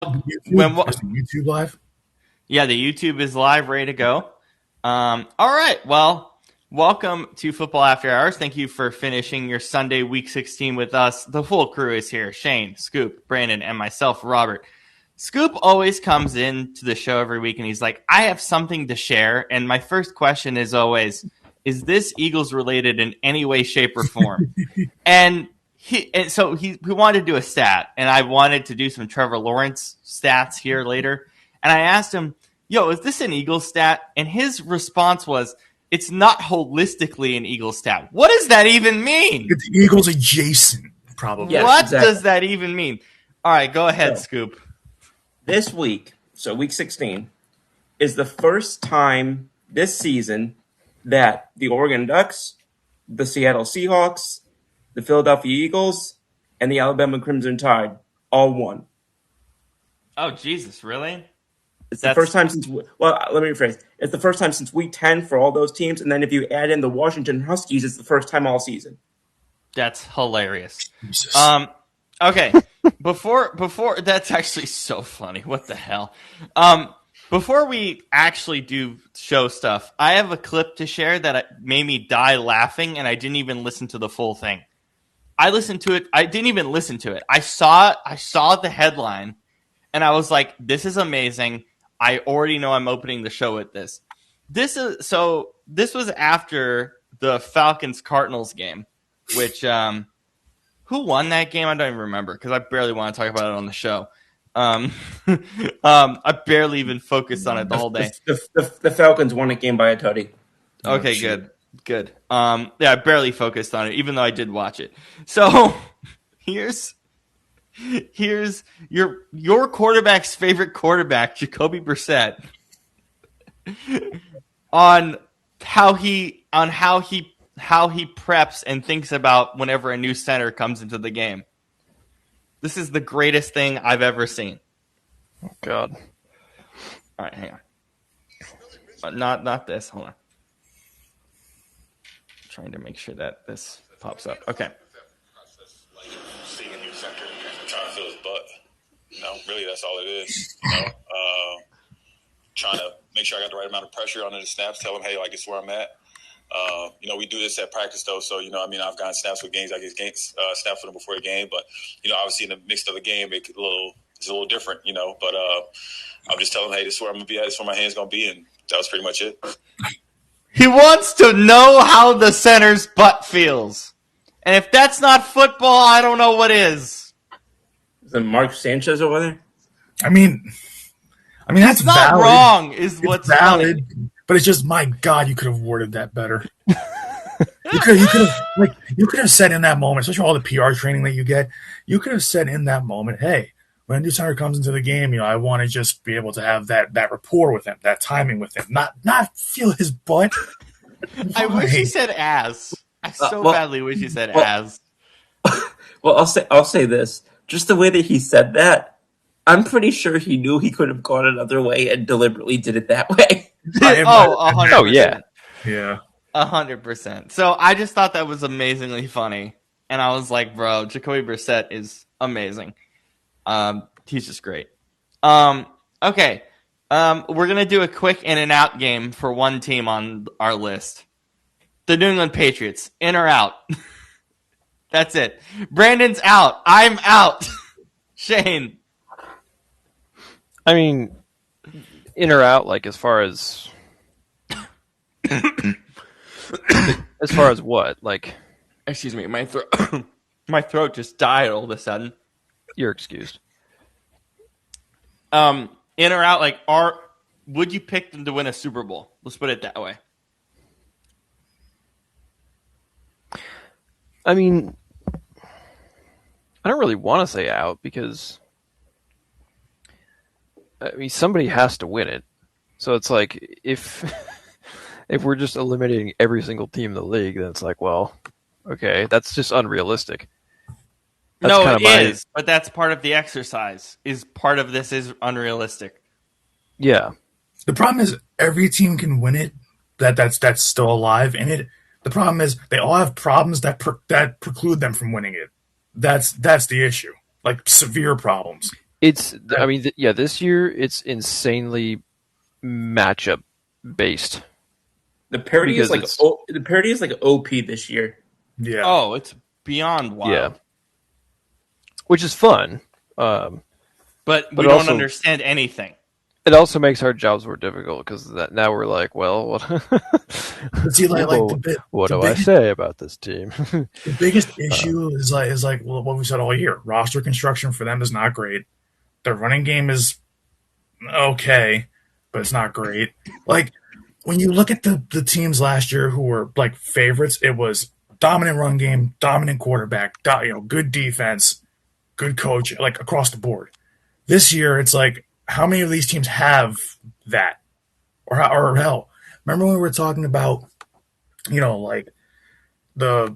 when Is the YouTube live? Yeah, the YouTube is live, ready to go. All right, well, welcome to Football After Hours. Thank you for finishing your Sunday Week 16 with us. The full crew is here: Shane, Scoop, Brandon, and myself, Robert. Scoop always comes in to the show every week, and he's like, "I have something to share." And my first question is always, "Is this Eagles related in any way, shape, or form?" And so he wanted to do a stat, and I wanted to do some Trevor Lawrence stats here later. And I asked him, "Yo, is this an Eagles stat?" And his response was, "It's not holistically an Eagles stat." What does that even mean? It's Eagles adjacent, probably. Yes, What exactly. does that even mean? All right, go ahead, So- Scoop. This week, so week 16, is the first time this season that the Oregon Ducks, the Seattle Seahawks, the Philadelphia Eagles, and the Alabama Crimson Tide all won. Oh, Jesus, really? It's the first time since, well, let me rephrase. It's the first time since week 10 for all those teams. And then if you add in the Washington Huskies, it's the first time all season. That's hilarious. Jesus. Okay. Before that's actually so funny. What the hell? Before we actually do show stuff, I have a clip to share that made me die laughing, and I didn't even listen to the full thing. I listened to it. I didn't even listen to it. I saw the headline, and I was like, "This is amazing." I already know I'm opening the show with this. This was after the Falcons Cardinals game, which who won that game? I don't even remember because I barely want to talk about it on the show. I barely even focused on it the whole day. The Falcons won a game by a tutty. Okay, good. Yeah, I barely focused on it, even though I did watch it. So here's your quarterback's favorite quarterback, Jacoby Brissett, on how he preps and thinks about whenever a new center comes into the game. This is the greatest thing I've ever seen. Oh, God. All right, hang on. Not this. Hold on. Trying to make sure that this pops up. Okay. Seeing a new center, trying to fill his butt. Really, that's all it is. Trying to make sure I got the right amount of pressure on the snaps. Tell him, hey, like, it's where I'm at. We do this at practice, though. So, I've gotten snaps with games. I get snaps with them before the game. But, obviously in the mix of the game, it's a little different, But I'm just telling him, hey, this is where I'm going to be at. This is where my hand's going to be. And that was pretty much it. He wants to know how the center's butt feels. And if that's not football, I don't know what is. Is it Mark Sanchez over there? I mean, that's It's not valid. wrong, is It's what's valid, funny. but it's just, my God, you could have worded that better. you could have said in that moment, especially all the PR training that you get, you could have said in that moment, hey, when a new center comes into the game, I want to just be able to have that rapport with him, that timing with him, not feel his butt. I wish he said "as." I badly wish he said "as." Well, I'll say this. Just the way that he said that, I'm pretty sure he knew he could have gone another way and deliberately did it that way. 100%. Oh, yeah. Yeah. 100%. So I just thought that was amazingly funny. And I was like, bro, Jacoby Brissett is amazing. He's just great. Okay. We're going to do a quick in and out game for one team on our list. The New England Patriots. In or out? That's it. Brandon's out. I'm out. Shane. I mean, in or out, like, as far as what? Like, Excuse me. My throat just died all of a sudden. you're excused. In or out, like, would you pick them to win a Super Bowl? Let's put it that way. I mean, I don't really want to say out because, I mean, somebody has to win it. So it's like, if we're just eliminating every single team in the league, then it's like, well, okay, that's just unrealistic. That's No, kind it of is, but that's part of the exercise. Is part of this is unrealistic. Yeah. The problem is every team can win it. That's still alive in it. The problem is they all have problems that preclude them from winning it. That's the issue. Like severe problems. It's, I mean, this year it's insanely matchup based. The parity is like Because the parity is like OP this year. Yeah. Oh, it's beyond wild. Yeah. Which is fun. But we But don't also- understand anything. It also makes our jobs more difficult because now we're like, well, what, But see, like what the do I biggest- say about this team? The biggest issue is like well, what we said all year. Roster construction for them is not great. Their running game is okay, but it's not great. Like when you look at the teams last year who were like favorites, it was dominant run game, dominant quarterback, good defense, good coach, like across the board. This year, it's like how many of these teams have that, or hell, remember when we were talking about, like the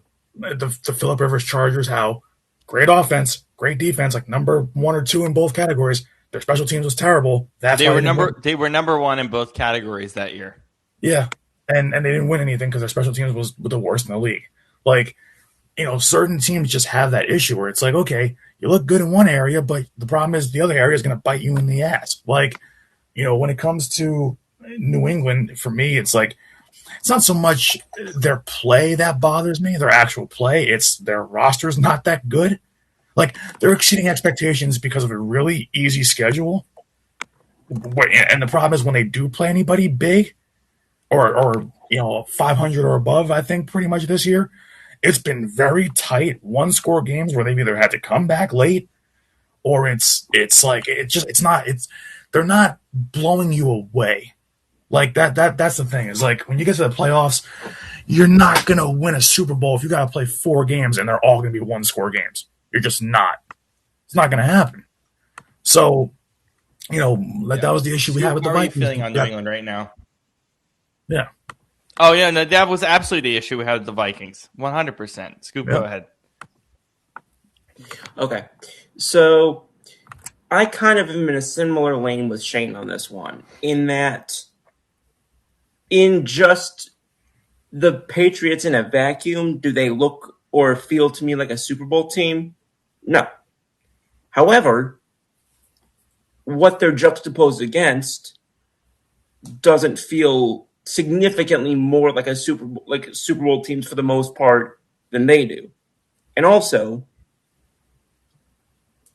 Phillip Rivers Chargers, how great offense, great defense, like number 1 or 2 in both categories. Their special teams was terrible. That's They why were didn't win. they were number 1 in both categories that year. Yeah, and they didn't win anything because their special teams was the worst in the league. Like, certain teams just have that issue where it's like, okay, you look good in one area, but the problem is the other area is going to bite you in the ass. Like, when it comes to New England, for me, it's like, it's not so much their play that bothers me, their actual play. It's their roster is not that good. Like, they're exceeding expectations because of a really easy schedule. And the problem is when they do play anybody big or 500 or above, I think pretty much this year, it's been very tight one-score games where they've either had to come back late or they're not blowing you away. Like that's the thing. Is like when you get to the playoffs, you're not gonna win a Super Bowl if you gotta play 4 games and they're all gonna be one-score games. You're just not. It's not gonna happen. So, that was the issue we had with the How are you Vikings. feeling on New England right now? Yeah. Oh yeah, no, that was absolutely the issue we had with the Vikings. 100%. Scoop, go ahead. Okay, so I kind of am in a similar lane with Shane on this one, in that in just the Patriots in a vacuum, do they look or feel to me like a Super Bowl team? No. However, what they're juxtaposed against doesn't feel significantly more like a Super Bowl teams for the most part than they do. And also,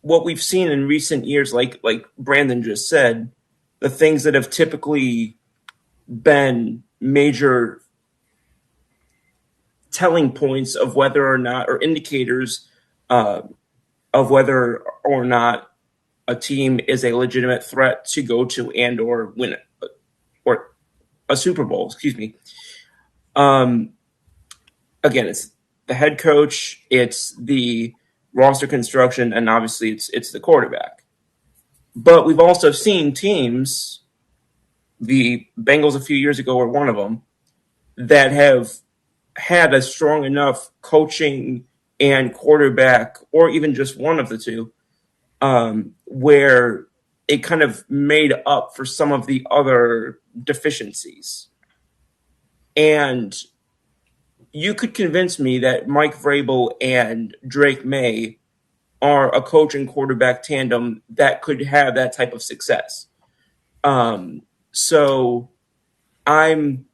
what we've seen in recent years, like Brandon just said, the things that have typically been major telling points of whether or not, or indicators of whether or not a team is a legitimate threat to go to and or win it, or a Super Bowl, excuse me. Again, it's the head coach, it's the roster construction, and obviously it's the quarterback. But we've also seen teams, the Bengals a few years ago were one of them, that have had a strong enough coaching and quarterback, or even just one of the two, where it kind of made up for some of the other deficiencies. And you could convince me that Mike Vrabel and Drake May are a coach and quarterback tandem that could have that type of success. So I'm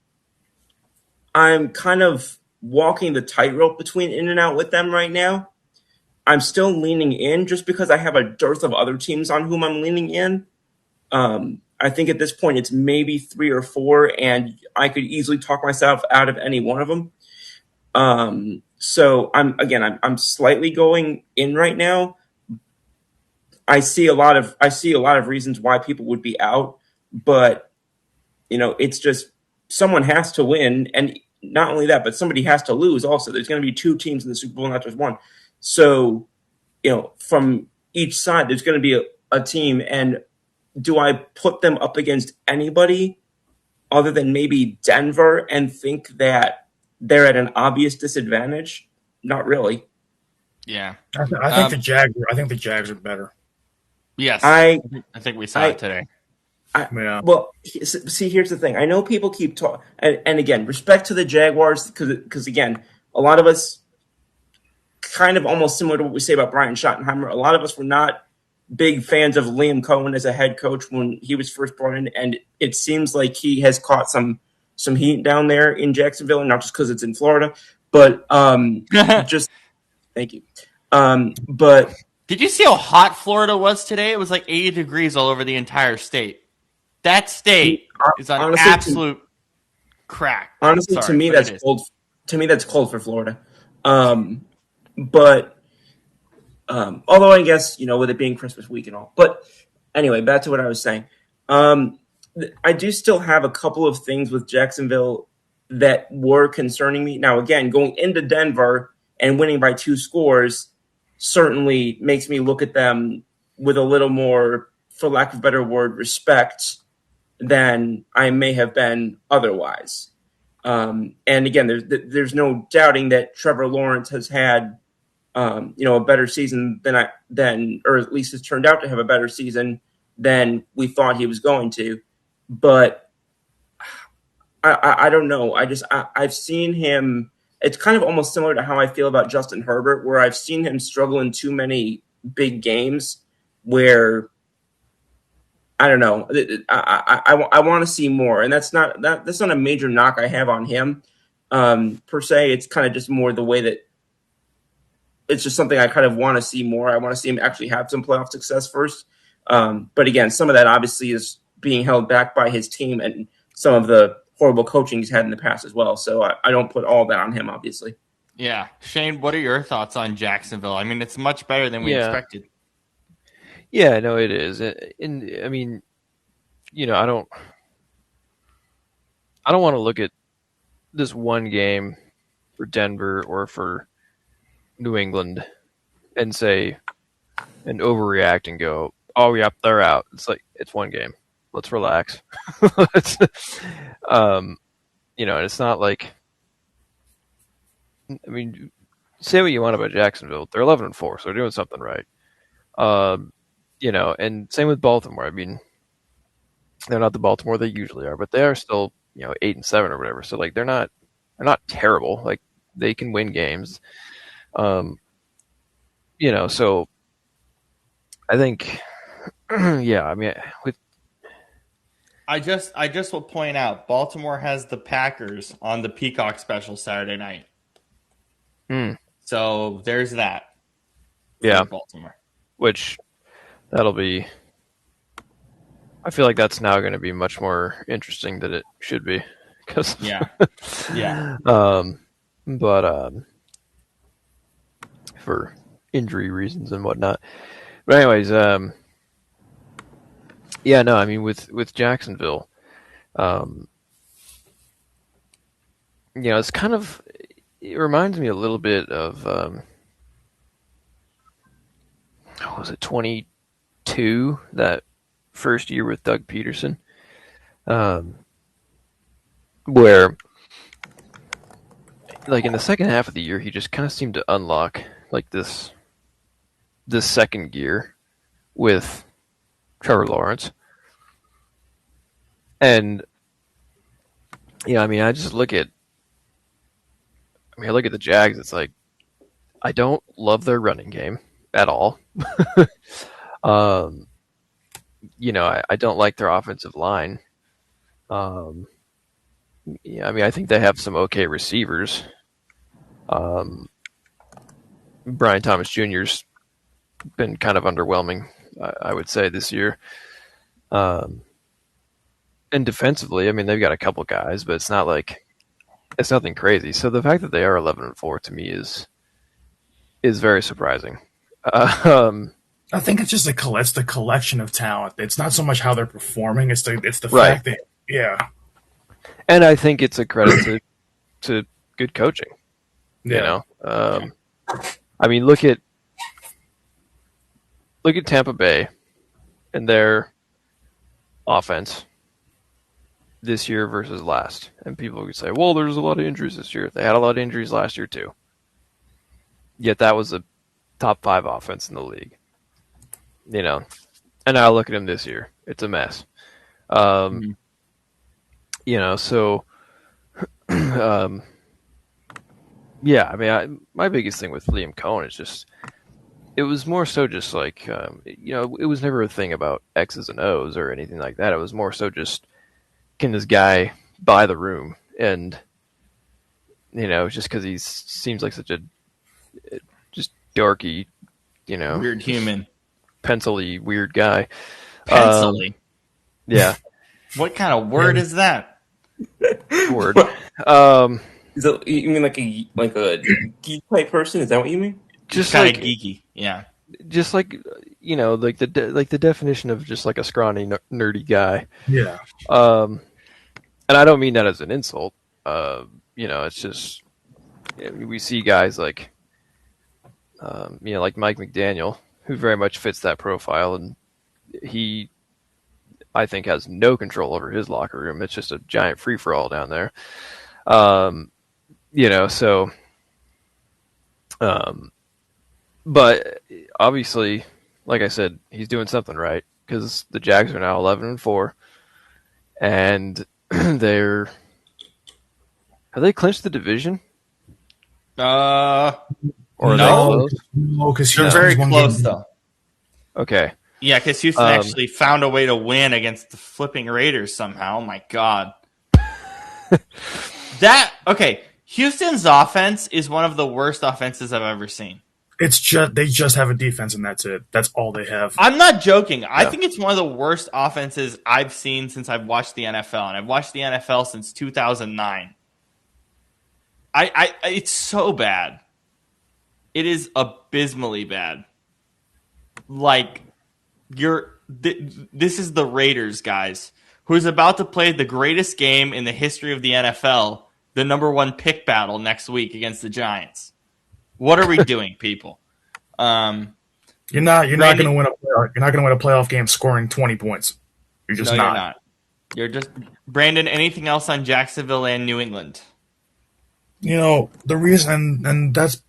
kind of walking the tightrope between in and out with them right now. I'm still leaning in just because I have a dearth of other teams on whom I'm leaning in. I think at this point it's maybe 3 or 4, and I could easily talk myself out of any one of them. So I'm slightly going in right now. I see a lot of reasons why people would be out, but it's just someone has to win, and not only that, but somebody has to lose also. There's going to be 2 teams in the Super Bowl, not just one. So, from each side, there's going to be a team, and do I put them up against anybody other than maybe Denver and think that they're at an obvious disadvantage? Not really. Yeah. I think the Jags are better. Yes. I think we saw it today. Yeah. Well, see, here's the thing. I know people keep talking, and again, respect to the Jaguars, because again, a lot of us, kind of almost similar to what we say about Brian Schottenheimer, a lot of us were not big fans of Liam Cohen as a head coach when he was first brought in, and it seems like he has caught some heat down there in Jacksonville, and not just because it's in Florida, but just thank you. But did you see how hot Florida was today? It was like 80 degrees all over the entire state. That state is on honestly, absolute crack. Honestly, Sorry, to me, but that's it is. cold. To me, that's cold for Florida. But although I guess, with it being Christmas week and all. But anyway, back to what I was saying. I do still have a couple of things with Jacksonville that were concerning me. Now, again, going into Denver and winning by 2 scores certainly makes me look at them with a little more, for lack of a better word, respect than I may have been otherwise. And again, there's no doubting that Trevor Lawrence has had, a better season than, or at least has turned out to have a better season than we thought he was going to. But I don't know. I've seen him. It's kind of almost similar to how I feel about Justin Herbert, where I've seen him struggle in too many big games where, I don't know. I want to see more, and that's not a major knock I have on him per se. It's kind of just more the way that it's just something I kind of want to see more. I want to see him actually have some playoff success first. But again, some of that obviously is being held back by his team and some of the horrible coaching he's had in the past as well. So I don't put all that on him, obviously. Yeah. Shane, what are your thoughts on Jacksonville? I mean, it's much better than we expected. Yeah, no, it is. And I mean, I don't want to look at this one game for Denver or for New England and overreact and go, oh, yep, they're out. It's like, it's one game. Let's relax. And it's not like, I mean, say what you want about Jacksonville. They're 11-4, so they're doing something right. And same with Baltimore. I mean, they're not the Baltimore they usually are, but they are still, 8-7 or whatever. So like, they're not terrible. Like, they can win games. So I think, yeah, I mean, I just will point out, Baltimore has the Packers on the Peacock special Saturday night. So there's that. Yeah, Baltimore. Which that'll be. I feel like that's now going to be much more interesting than it should be, because yeah. But for injury reasons and whatnot. But anyways, yeah, no, I mean with Jacksonville, it's kind of, it reminds me a little bit of was it 22, that first year with Doug Peterson, where like in the second half of the year he just kind of seemed to unlock like this second gear with Trevor Lawrence. And I mean, I look at the Jags. It's like, I don't love their running game at all. I don't like their offensive line. I mean, I think they have some okay receivers. Brian Thomas Jr.'s been kind of underwhelming, I would say, this year. And defensively, I mean, they've got a couple guys, but it's nothing crazy. So the fact that they are 11-4 to me is very surprising. I think it's just it's the collection of talent. It's not so much how they're performing. It's the right. fact that, yeah. And I think it's a credit to good coaching. Yeah. I mean, look at Tampa Bay and their offense this year versus last. And people would say, well, there's a lot of injuries this year. They had a lot of injuries last year too. Yet that was a top 5 offense in the league. And now look at him this year. It's a mess. So yeah, I mean, my biggest thing with Liam Cohen is just it was more so just like, it was never a thing about X's and O's or anything like that. It was more so just, can this guy buy the room? And, just because he seems like such a just darky, Weird human. pencil-y weird guy. Pencil-y. Yeah, What kind of word is that? word. Is it, you mean like a geek type person? Is that what you mean? Just Kind like of geeky. Yeah. just like like the definition of just like a scrawny nerdy guy. Yeah. And I don't mean that as an insult. It's just we see guys like like Mike McDaniel, who very much fits that profile, and he, I think, has no control over his locker room. It's just a giant free for all down there. But obviously, like I said, he's doing something right, because the Jags are now 11-4, and have they clinched the division? Or are they No. close? No, because They're very close, though. Okay. Yeah, because Houston actually found a way to win against the flipping Raiders somehow. Oh, my God. Houston's offense is one of the worst offenses I've ever seen. It's just they just have a defense and that's it. That's all they have. I'm not joking. I think it's one of the worst offenses I've seen since I've watched the NFL, and I've watched the NFL since 2009. It's so bad. It is abysmally bad. Like, this is the Raiders, guys, who's about to play the greatest game in the history of the NFL, the number 1 pick battle next week against the Giants. What are we doing, people? You're not going to win a playoff game scoring 20 points. You're just not. You're not. You're just Brandon. Anything else on Jacksonville and New England? The reason, and that's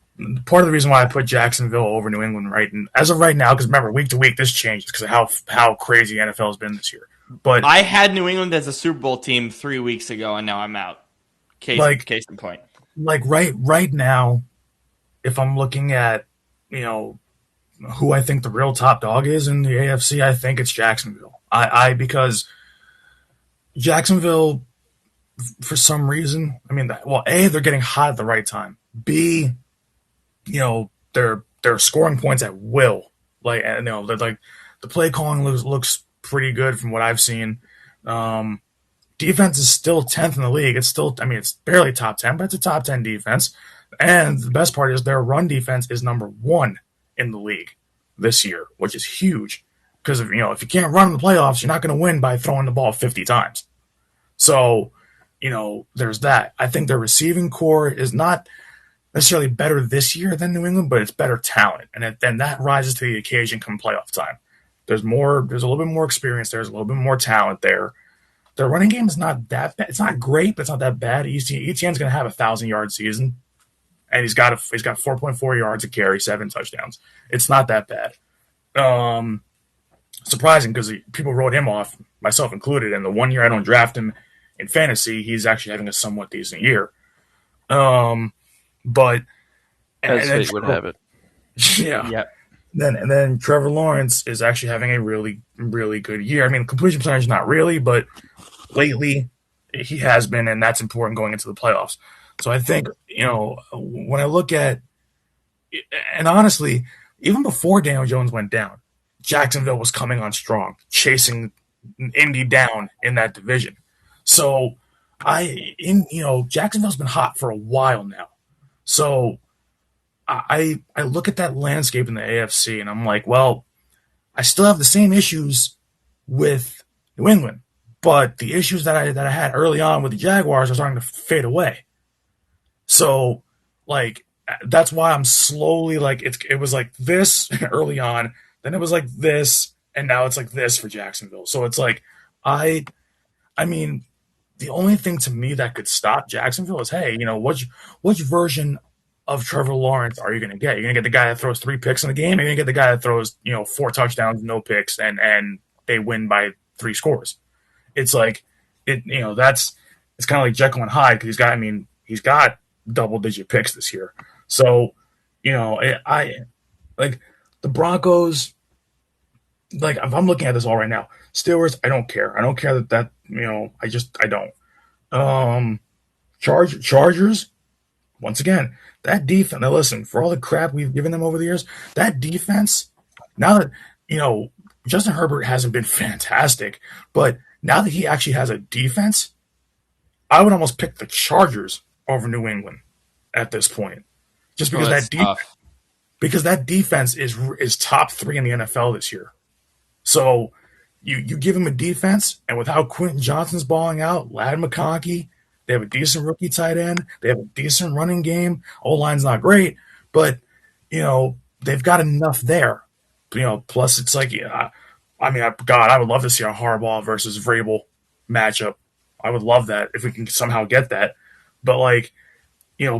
part of the reason why I put Jacksonville over New England right. And as of right now, because remember, week to week this changes because of how crazy NFL has been this year. But I had New England as a Super Bowl team 3 weeks ago, and now I'm out. Case in point. Like right now, if I'm looking at who I think the real top dog is in the AFC, I think it's Jacksonville. Because Jacksonville, for some reason, A, they're getting hot at the right time. B, they're scoring points at will. They're like the play calling looks pretty good from what I've seen. Defense is still 10th in the league. It's still, it's barely top 10, but it's a top 10 defense. And the best part is their run defense is number 1 in the league this year, which is huge. Because if you can't run in the playoffs, you're not going to win by throwing the ball 50 times. So, there's that. I think their receiving core is not necessarily better this year than New England, but it's better talent. And then that rises to the occasion come playoff time. There's a little bit more experience there. There's a little bit more talent there. Their running game is not that bad. It's not great, but it's not that bad. Etienne's going to have a 1,000-yard season. And he's got 4.4 yards a carry, 7 touchdowns. It's not that bad. Surprising because people wrote him off, myself included. And the 1 year I don't draft him in fantasy, he's actually having a somewhat decent year. But As fate would have it. Yeah. Yep. Then Trevor Lawrence is actually having a really, really good year. Completion percentage not really, but lately he has been, and that's important going into the playoffs. So I think, when I look at, and honestly, even before Daniel Jones went down, Jacksonville was coming on strong, chasing Indy down in that division. So Jacksonville's been hot for a while now. So I look at that landscape in the AFC and I'm like, well, I still have the same issues with New England, but the issues that I had early on with the Jaguars are starting to fade away. So, that's why I'm slowly it was like this early on, then it was like this, and now it's like this for Jacksonville. So it's like the only thing to me that could stop Jacksonville is, hey, which version of Trevor Lawrence are you going to get? You're going to get the guy that throws 3 picks in the game, or you're going to get the guy that throws 4 touchdowns, no picks, and they win by 3 scores. It's like it's kind of like Jekyll and Hyde because he's got double-digit picks this year. So, the The Broncos, like if I'm looking at this all right now, Steelers, I don't care. I don't care that I don't. Chargers, once again, that defense. Now listen, for all the crap we've given them over the years, that defense. Now that Justin Herbert hasn't been fantastic, but now that he actually has a defense, I would almost pick the Chargers over New England at this point, just because that defense is top 3 in the NFL this year. So you give him a defense, and with how Quentin Johnston's balling out, Ladd McConkey, they have a decent rookie tight end, they have a decent running game. O-line's not great, but they've got enough there. Plus it's like, God, I would love to see a Harbaugh versus Vrabel matchup. I would love that if we can somehow get that. But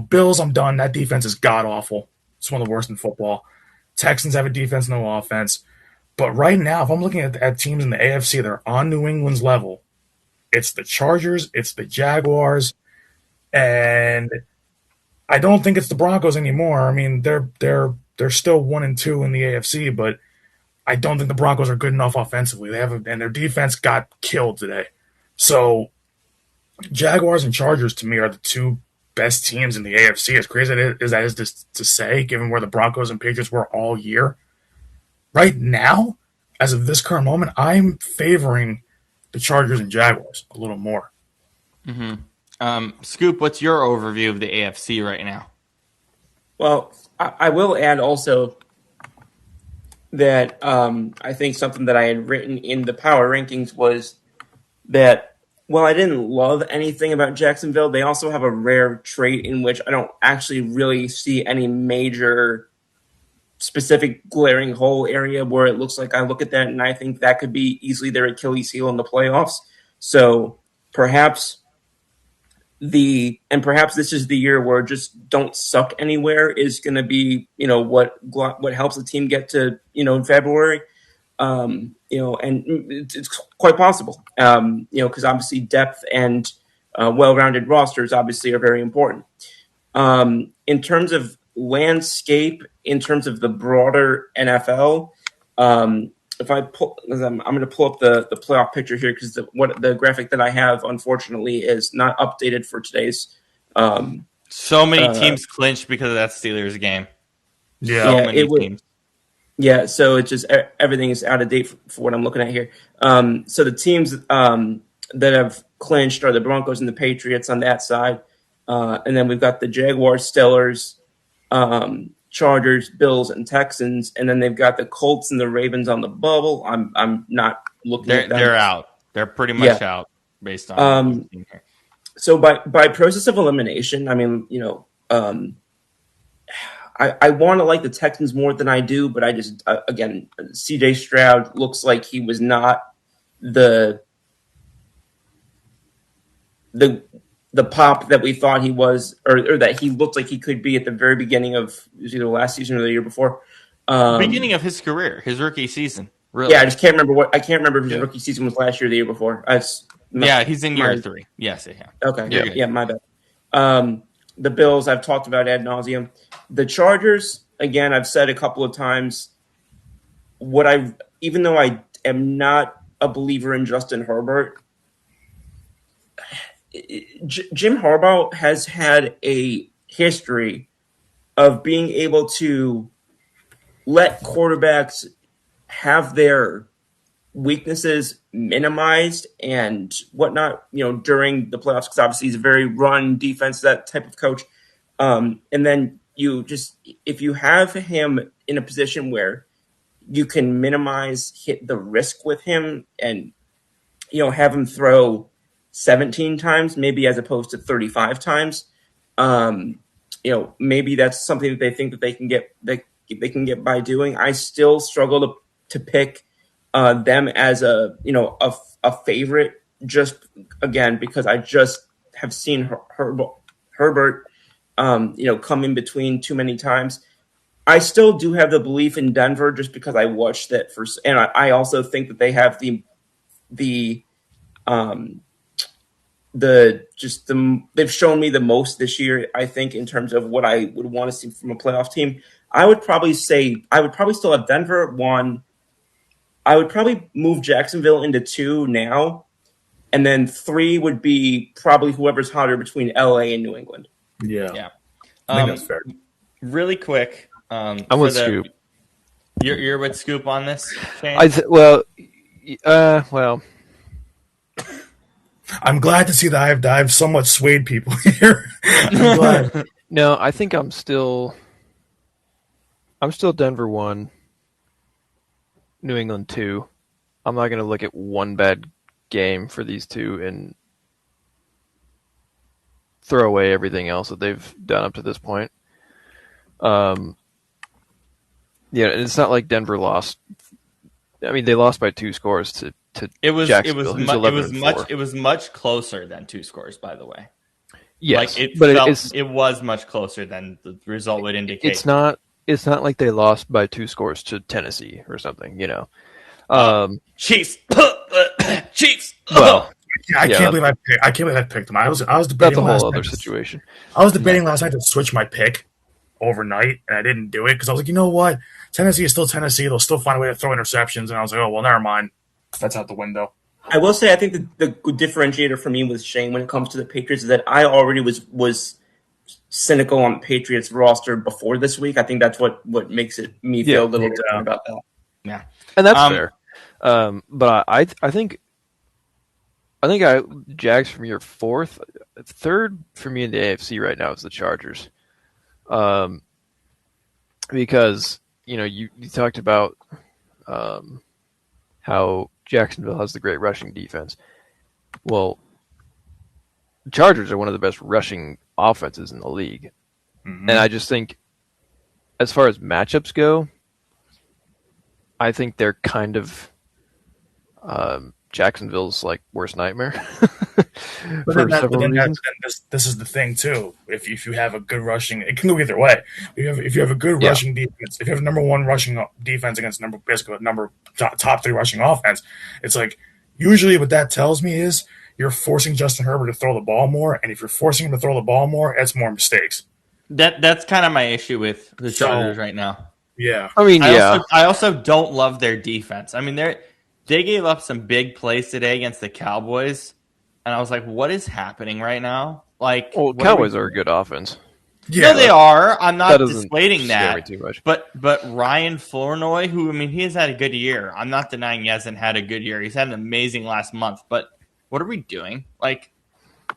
Bills, I'm done. That defense is god awful. It's one of the worst in football. Texans have a defense, no offense. But right now, if I'm looking at teams in the AFC that are on New England's level, it's the Chargers, it's the Jaguars, and I don't think it's the Broncos anymore. I mean, they're still 1-2 in the AFC, but I don't think the Broncos are good enough offensively. And their defense got killed today. So Jaguars and Chargers to me are the two best teams in the AFC. As crazy as that is to say, given where the Broncos and Patriots were all year. Right now, as of this current moment, I'm favoring the Chargers and Jaguars a little more. Mm-hmm. Scoop, what's your overview of the AFC right now? Well, I will add also that I think something that I had written in the power rankings was that while I didn't love anything about Jacksonville, they also have a rare trait in which I don't actually really see any major specific glaring hole area where it looks like I look at that and I think that could be easily their Achilles heel in the playoffs. So perhaps this is the year where just don't suck anywhere is going to be, what helps the team get to, in February. And it's quite possible, because obviously depth and well-rounded rosters obviously are very important. In terms of landscape, in terms of the broader NFL, if I pull, I'm going to pull up the playoff picture here because the graphic that I have, unfortunately, is not updated for today's. So many teams clinched because of that Steelers game. So many teams. Yeah, so it's just everything is out of date for what I'm looking at here. So the teams that have clinched are the Broncos and the Patriots on that side, and then we've got the Jaguars, Steelers, Chargers, Bills, and Texans, and then they've got the Colts and the Ravens on the bubble. I'm not looking at them. They're out. They're pretty much out based on. So by process of elimination, I mean I want to like the Texans more than I do, but I just again C.J. Stroud looks like he was not the pop that we thought he was, or that he looked like he could be at the very beginning of either last season or the year before. Beginning of his career, his rookie season. Really? Yeah, I can't remember if his rookie season was last year or the year before. He's in year 3. Yes, yeah. Okay, yeah, my bad. The Bills, I've talked about ad nauseum. The Chargers, again, I've said a couple of times, even though I am not a believer in Justin Herbert, Jim Harbaugh has had a history of being able to let quarterbacks have their weaknesses minimized and whatnot, during the playoffs, because obviously he's a very run defense, that type of coach. And then if you have him in a position where you can minimize the risk with him and, have him throw 17 times, maybe as opposed to 35 times, maybe that's something that they think that they can get by doing. I still struggle to pick them as a favorite, just again because I just have seen Herbert come in between too many times. I still do have the belief in Denver just because I watched it first, and I also think that they have they've shown me the most this year, I think, in terms of what I would want to see from a playoff team. I would probably still have Denver at 1. I would probably move Jacksonville into 2 now, and then 3 would be probably whoever's hotter between LA and New England. Yeah. Yeah. I think that's fair. Really quick. I'm with Scoop. You're with Scoop on this, Shane? Well, I'm glad to see that I've somewhat swayed people here. I'm glad. no, I think I'm still Denver 1, New England 2. I'm not going to look at one bad game for these two and throw away everything else that they've done up to this point. Yeah, and it's not like Denver lost. I mean, they lost by 2 scores to Jacksonville, it was much closer than 2 scores, by the way. Yes, it was much closer than the result would indicate. It's not like they lost by 2 scores to Tennessee or something, you know. Chiefs. Chiefs. Well, I can't believe I picked them. I was debating that's a last whole night. other situation. I was debating last night to switch my pick overnight, and I didn't do it because I was like, you know what? Tennessee is still Tennessee. They'll still find a way to throw interceptions. And I was like, oh, well, never mind. That's out the window. I will say, I think the differentiator for me with Shane when it comes to the Patriots is that I already was cynical on the Patriots roster before this week. I think that's what makes me feel a little different about that. Yeah, and that's fair. But I think Jags from your 4th, 3rd for me in the AFC right now is the Chargers. Because you talked about how Jacksonville has the great rushing defense. Well, the Chargers are one of the best rushing offenses in the league. Mm-hmm. And I just think, as far as matchups go, I think they're kind of Jacksonville's worst nightmare. But this is the thing too. If you have a good rushing, it can go either way. If you have a good rushing defense, if you have number 1 rushing defense against top 3 rushing offense, it's like usually what that tells me is you're forcing Justin Herbert to throw the ball more, and if you're forcing him to throw the ball more, it's more mistakes. That's kind of my issue with the Chargers right now. Yeah, I mean, I also don't love their defense. I mean, they gave up some big plays today against the Cowboys. And I was like, what is happening right now? Cowboys are a good offense. Yeah, no, they are. I'm not disputing that. that. Too much. But Ryan Flournoy, he has had a good year. I'm not denying he hasn't had a good year. He's had an amazing last month. But what are we doing?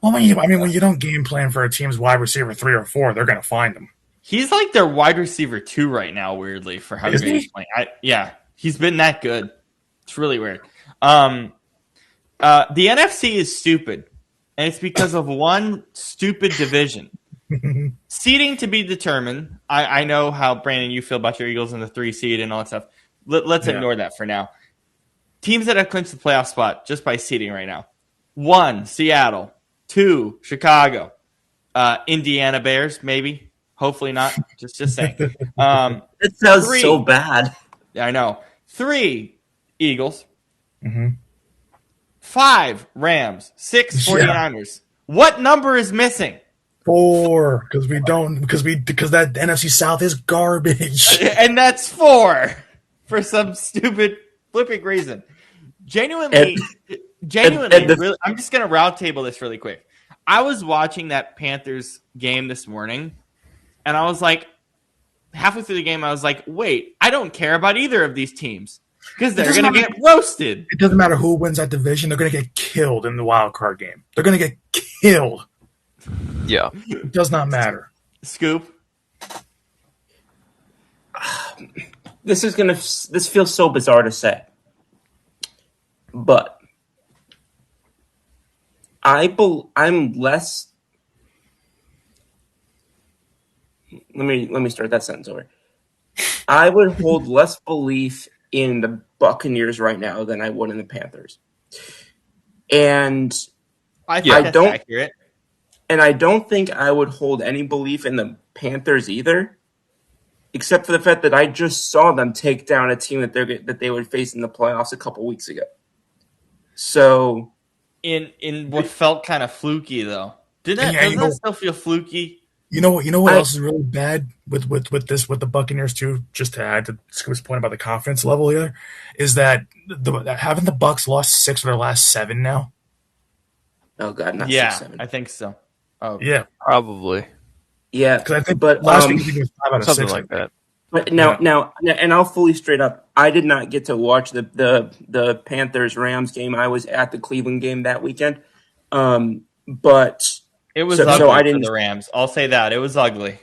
when you don't game plan for a team's wide receiver 3 or 4, they're going to find them. He's like their wide receiver 2 right now, weirdly, for how good he's playing. He's been that good. It's really weird. The NFC is stupid, and it's because of one stupid division. Seeding to be determined. I know how, Brandon, you feel about your Eagles in the 3 seed and all that stuff. Let's ignore that for now. Teams that have clinched the playoff spot just by seeding right now. 1, Seattle. 2, Chicago. Indiana Bears, maybe. Hopefully not. Just saying. It sounds 3, so bad. I know. 3, Eagles. Mm-hmm. 5, Rams. 6, 49ers. What number is missing? 4, because that NFC South is garbage. And that's 4 for some stupid flipping reason. Genuinely, really, I'm just going to round table this really quick. I was watching that Panthers game this morning, and I was like, halfway through the game, I was like, wait, I don't care about either of these teams. Because they're going to get roasted. It doesn't matter who wins that division. They're going to get killed in the wild card game. They're going to get killed. Yeah. It does not matter. Scoop. This feels so bizarre to say. But I'm less. Let me start that sentence over. I would hold less belief in the Buccaneers right now than I would in the Panthers. And I think that's accurate. And I don't think I would hold any belief in the Panthers either, except for the fact that I just saw them take down a team that they would face in the playoffs a couple weeks ago. So, in what felt kind of fluky though, doesn't that still feel fluky? You know what I- else is really bad with the Buccaneers too. Just to add to Scoop's point about the confidence level here, is that haven't the Bucks lost 6 of their last 7 now? Oh God, not Yeah, 6-7. I think so. Oh, Yeah, Probably Yeah, because I think but last week I think it was 5 out of something 6. like that. But Yeah. now, and I'll fully straight up. I did not get to watch the Panthers Rams game. I was at the Cleveland game that weekend. But it was So- ugly so I for didn't- the Rams. I'll say that it was ugly.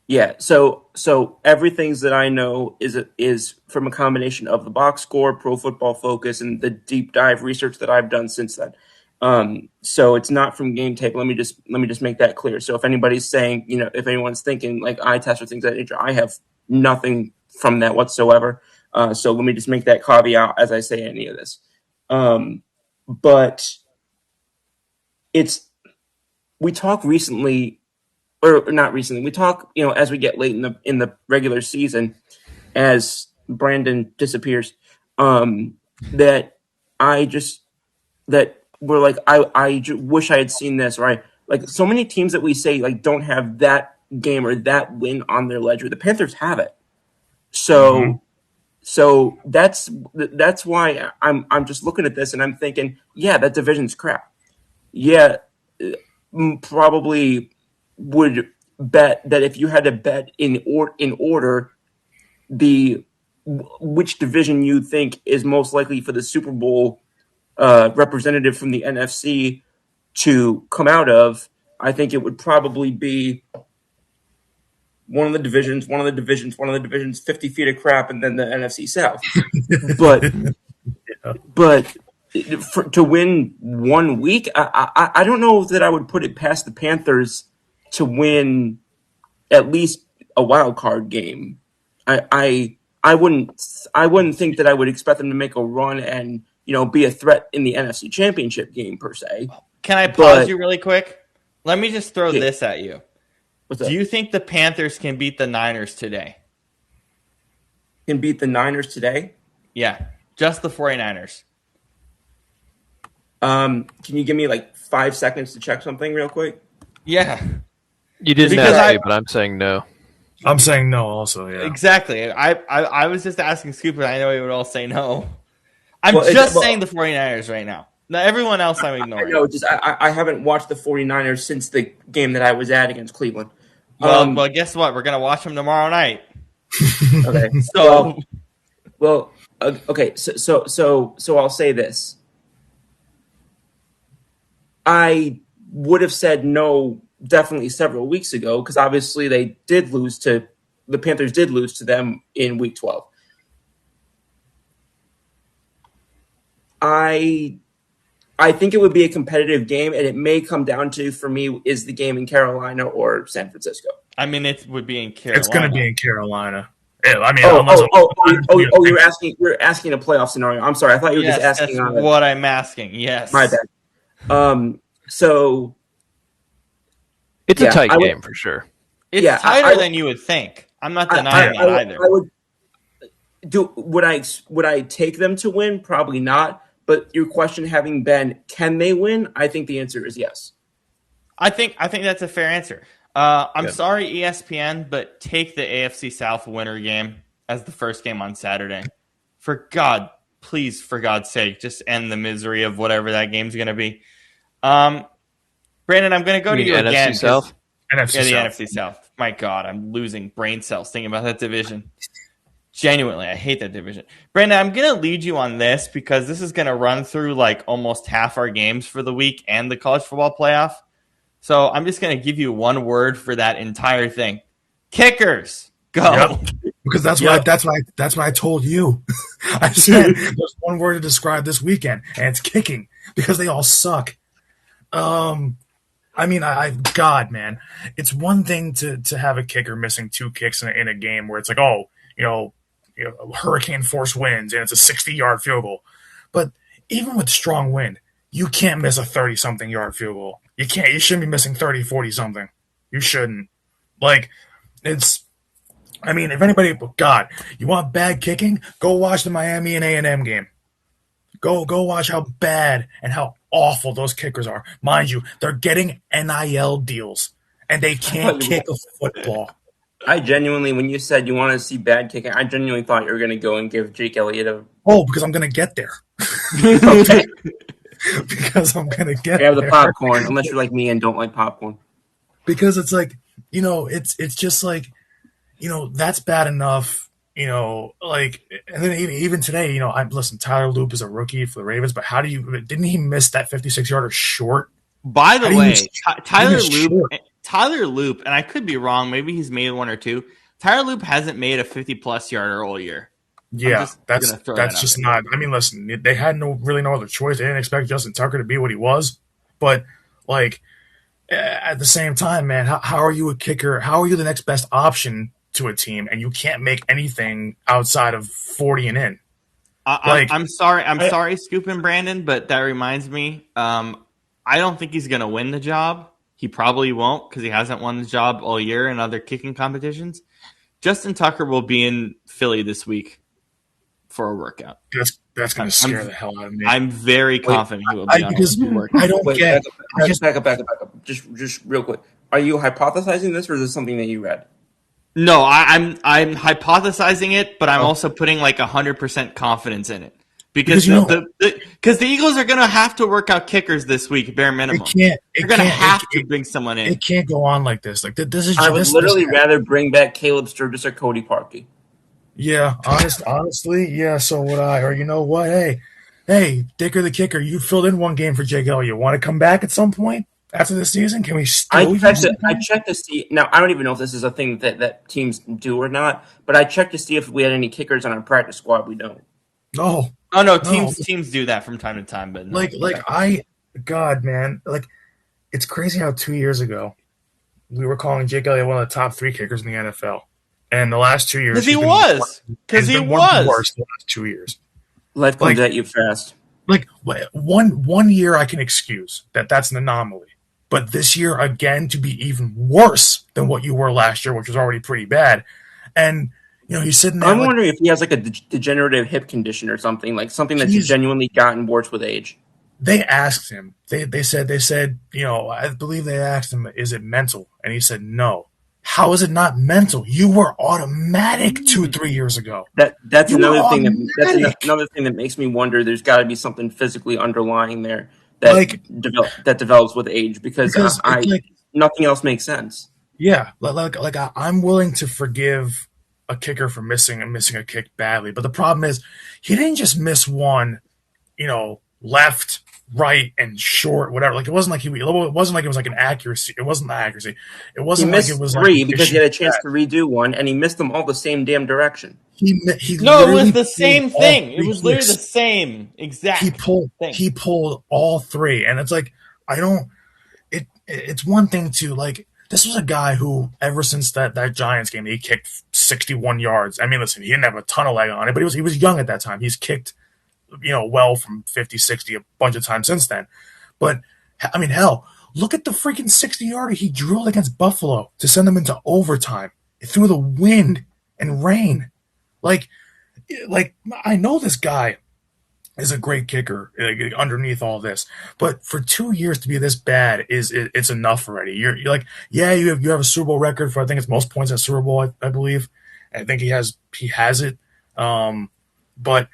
yeah, so everything that I know is from a combination of the box score, Pro Football Focus, and the deep dive research that I've done since then. So it's not from game tape. Let me just make that clear. So if anybody's saying, if anyone's thinking like eye test or things of that nature, I have nothing from that whatsoever. So let me just make that caveat as I say any of this. But we talk recently, or not recently. We talk, as we get late in the regular season, as Brandon disappears, that we're like, wish I had seen this, right? Like so many teams that we say like don't have that game or that win on their ledger. The Panthers have it. So that's why I'm just looking at this and I'm thinking, yeah, that division's crap. Yeah, probably would bet that if you had to bet in order which division you think is most likely for the Super Bowl representative from the NFC to come out of, I think it would probably be one of the divisions, 50 feet of crap, and then the NFC South. But to win 1 week, I don't know that I would put it past the Panthers to win at least a wild card game. I wouldn't think that I would expect them to make a run and be a threat in the NFC Championship game per se. Can I pause you really quick? Let me just throw this at you. What's Do up? you think the Panthers can beat the Niners today? Can beat the Niners today? Yeah, just the 49ers. Can you give me like 5 seconds to check something real quick? Yeah, You didn't Because ask I- me, but I'm saying no. I'm saying no. Also, yeah. exactly. I was just asking Scoop, and I know he would all say no. I'm Well, just saying the 49ers right now. Now, everyone else I'm I ignoring. know, just I haven't watched the 49ers since the game that I was at against Cleveland. Well, guess what? We're going to watch them tomorrow night. Okay. So, Okay. So I'll say this. I would have said no definitely several weeks ago because obviously the Panthers did lose to them in week 12. I think it would be a competitive game, and it may come down to, for me, is the game in Carolina or San Francisco. I mean, it would be in Carolina. It's going to be in Carolina. Yeah, I mean, You're asking a playoff scenario. I'm sorry, I thought you were Yes, just asking. that's what I'm asking. Yes. My bad. So It's Yeah, a tight I would- game for sure. It's Yeah, tighter than you would think. I'm not denying that either. Would I take them to win? Probably not. But your question having been, can they win? I think the answer is yes. I think that's a fair answer. I'm Good. sorry, ESPN, but take the AFC South winner game as the first game on Saturday. Please, for God's sake, just end the misery of whatever that game's going to be. Brandon, I'm going to go to you NFC again. 'cause- South? NFC Yeah, the South. NFC South. My God, I'm losing brain cells thinking about that division. Genuinely, I hate that division. Brandon, I'm going to lead you on this because this is going to run through like almost half our games for the week and the college football playoff. So I'm just going to give you one word for that entire thing. Kickers. Go. Yep. Because that's what I told you. I said there's one word to describe this weekend, and it's kicking because they all suck. I mean, God, man, it's one thing to have a kicker missing 2 kicks in a game where it's like, oh, hurricane force winds and it's a 60-yard field goal. But even with strong wind, you can't miss a 30-something yard field goal. You can't. You shouldn't be missing 30, 40-something. You shouldn't. Like, it's. I mean, if anybody, God, you want bad kicking? Go watch the Miami and A&M game. Go watch how bad and how awful those kickers are. Mind you, they're getting NIL deals. and they can't you kick a football. I genuinely, when you said you want to see bad kicking, I genuinely thought you were going to go and give Jake Elliott a. Oh, because I'm going to get there. Because I'm going to get Grab the there. popcorn, unless you're like me and don't like popcorn. Because it's like, it's just like, that's bad enough, like, and then even today, listen, Tyler Loop is a rookie for the Ravens, but didn't he miss that 56-yarder short? By the way, short? Tyler Loop, and I could be wrong, maybe he's made one or two. Tyler Loop hasn't made a 50-plus yarder all year. Yeah, that's just not. I mean, listen, they had no other choice. They didn't expect Justin Tucker to be what he was, but like at the same time, man, how are you a kicker? How are you the next best option to a team, and you can't make anything outside of 40 and in? I'm sorry, Scoop and Brandon, but that reminds me. I don't think he's going to win the job. He probably won't because he hasn't won the job all year in other kicking competitions. Justin Tucker will be in Philly this week for a workout. That's going to scare the hell out of me. I'm very confident he will be on a workout. I don't get. Back up. Just real quick. Are you hypothesizing this, or is this something that you read? No, I'm hypothesizing it, but I'm also putting like 100% confidence in it. Because the Eagles are going to have to work out kickers this week, bare minimum. They're going to have to bring someone in. It can't go on like this. Like this is. I would literally rather bring back Caleb Sturgis or Cody Parkey. Yeah, honestly, yeah. So would I. Or you know what? Hey, Dicker the kicker, you filled in one game for Jake Elliott. You want to come back at some point after the season? Can we still? I checked to see. Now I don't even know if this is a thing that teams do or not. But I checked to see if we had any kickers on our practice squad. We don't. No. Oh no, teams do that from time to time, but no. God, man, like it's crazy how 2 years ago we were calling Jake Elliott one of the top 3 kickers in the NFL, and the last 2 years because he was the worst the last 2 years. Life comes at you fast. Like one year I can excuse that's an anomaly, but this year again to be even worse than what you were last year, which was already pretty bad, and. He's sitting there. I'm wondering if he has like a degenerative hip condition or something, like something that's genuinely gotten worse with age. They asked him. They said, I believe they asked him, is it mental? And he said, no. How is it not mental? You were automatic 2-3 years ago. That's another thing that makes me wonder. There's got to be something physically underlying there that develops with age because nothing else makes sense. Yeah, I'm willing to forgive a kicker for missing a kick badly, but the problem is he didn't just miss one, left, right, and short, whatever. Like it wasn't like it was like an accuracy. It wasn't the accuracy. It wasn't like it was 3 because he had a chance to redo one, and he missed them all the same damn direction. It was the same thing. It was literally the same exact. He pulled all 3, and it's like it's one thing to like. This was a guy who, ever since that Giants game, he kicked 61 yards. I mean, listen, he didn't have a ton of leg on it, but he was young at that time. He's kicked, well from 50, 60 a bunch of times since then. But, I mean, hell, look at the freaking 60-yarder he drilled against Buffalo to send them into overtime through the wind and rain. Like I know this guy is a great kicker underneath all this, but for 2 years to be this bad it's enough already. You're like, yeah, you have a Super Bowl record for I think it's most points at Super Bowl, I believe. I think he has it. But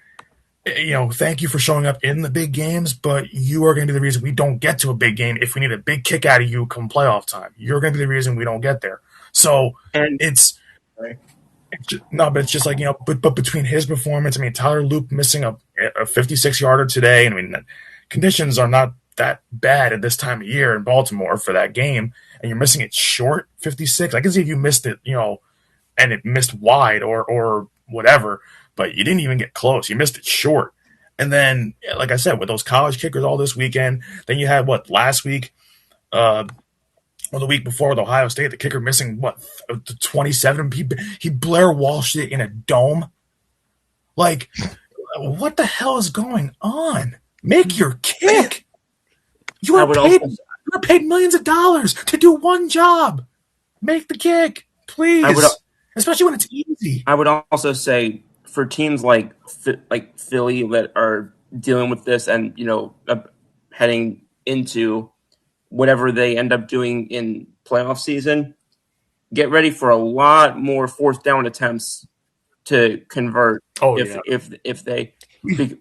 thank you for showing up in the big games, but you are going to be the reason we don't get to a big game. If we need a big kick out of you come playoff time, you're going to be the reason we don't get there. So but it's just like, but between his performance, I mean, Tyler Loop missing a 56-yarder today, I mean, conditions are not that bad at this time of year in Baltimore for that game, and you're missing it short, 56. I can see if you missed it, and it missed wide or whatever, but you didn't even get close. You missed it short. And then, like I said, with those college kickers all this weekend, then you had last week, or the week before with Ohio State, the kicker missing, 27? He Blair Walshed it in a dome. Like, what the hell is going on? Make your kick. You are paid millions of dollars to do one job. Make the kick, please. Especially when it's easy. I would also say for teams like Philly that are dealing with this and, heading into whatever they end up doing in playoff season, get ready for a lot more fourth down attempts to convert. Oh, if they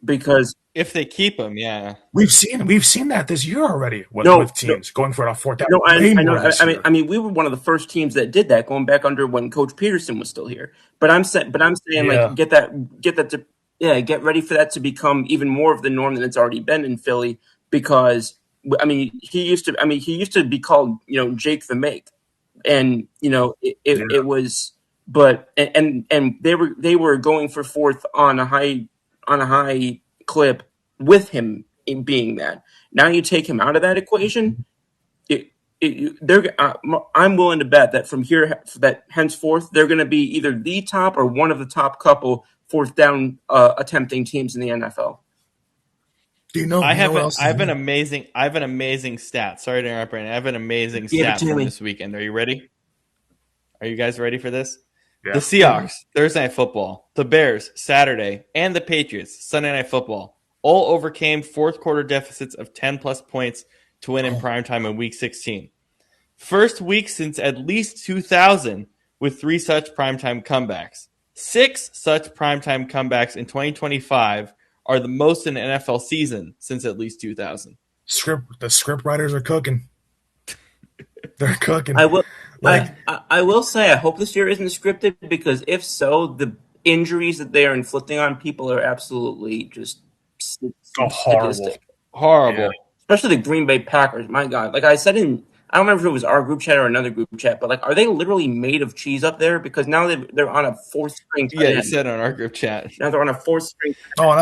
because If they keep him, yeah. we've seen that this year already with teams going for it on fourth down. No, Way I more know. this year. I mean, we were one of the first teams that did that, going back under when Coach Peterson was still here. But I'm saying, Yeah. like, get that to get ready for that to become even more of the norm than it's already been in Philly. Because I mean, he used to be called Jake the Make, and it was, but and they were going for fourth on a high clip with him in being that. Now you take him out of that equation. I'm willing to bet that from here, that henceforth, they're going to be either the top or one of the top couple fourth down attempting teams in the NFL. Do you know? I have what an amazing stat. Sorry to interrupt, Brandon. I have an amazing Give it stat to from me. this weekend. Are you ready? Are you guys ready for this? Yeah. The Seahawks, Thursday Night Football, the Bears, Saturday, and the Patriots, Sunday Night Football, all overcame fourth quarter deficits of 10-plus points to win in primetime in Week 16. First week since at least 2000 with 3 such primetime comebacks. 6 such primetime comebacks in 2025 are the most in an NFL season since at least 2000. The script writers are cooking. They're cooking. I will. Like- I will say, I hope this year isn't scripted, because if so, the injuries that they are inflicting on people are absolutely just horrible. sadistic. Horrible. Yeah. Especially the Green Bay Packers. My God, like I said I don't remember if it was our group chat or another group chat, but like, are they literally made of cheese up there? Because now they're on a fourth string. Yeah, you said on our group chat. Now they're on a fourth string. Oh, and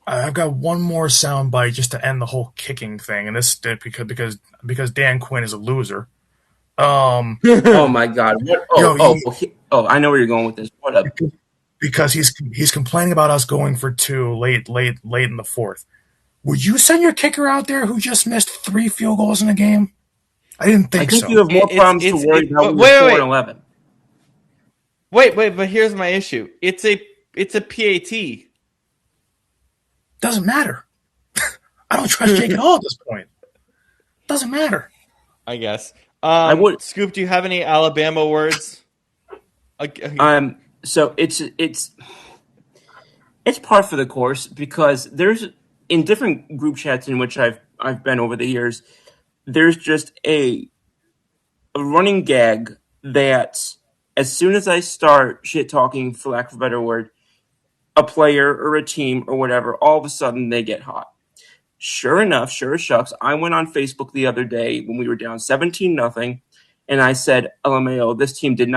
I've got one more soundbite just to end the whole kicking thing, and this because Dan Quinn is a loser. Oh my God! I know where you're going with this. What up? Because he's complaining about us going for 2 late in the fourth. Would you send your kicker out there who just missed 3 field goals in a game? I didn't think so. I think you have more problems to worry about. Wait. 4-11. Wait, but here's my issue. It's a PAT. Doesn't matter. I don't trust Jake at all at this point. Doesn't matter. I guess. I would. Scoop, do you have any Alabama words? So it's par for the course, because there's, in different group chats in which I've been over the years, there's just a running gag that as soon as I start shit talking, for lack of a better word, a player or a team or whatever, all of a sudden they get hot. Sure enough, sure as shucks, I went on Facebook the other day when we were down 17-0, and I said, LMAO, this team does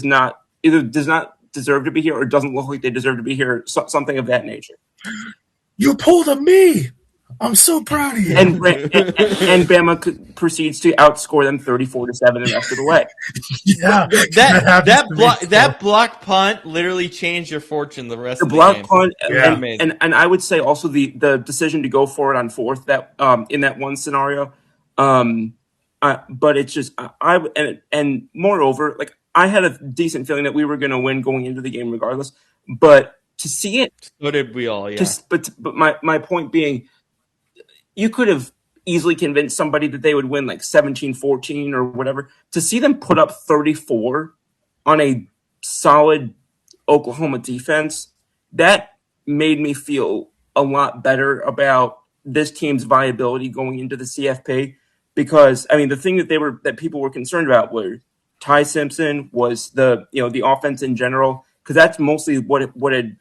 not deserve to be here, or doesn't look like they deserve to be here, something of that nature. You pulled a me. I'm so proud of you. And Bama proceeds to outscore them 34-7 the rest of the way. Yeah, that block punt literally changed your fortune the rest The of the block game. punt, Yeah. and I would say also the decision to go for it on fourth, that in that one scenario, but it's just and moreover, like, I had a decent feeling that we were going to win going into the game regardless, but to see it, So did we all, yeah. but my point being, you could have easily convinced somebody that they would win like 17-14 or whatever. To see them put up 34 on a solid Oklahoma defense, that made me feel a lot better about this team's viability going into the CFP. Because I mean, the thing that people were concerned about were Ty Simpson, was the offense in general, because that's mostly what had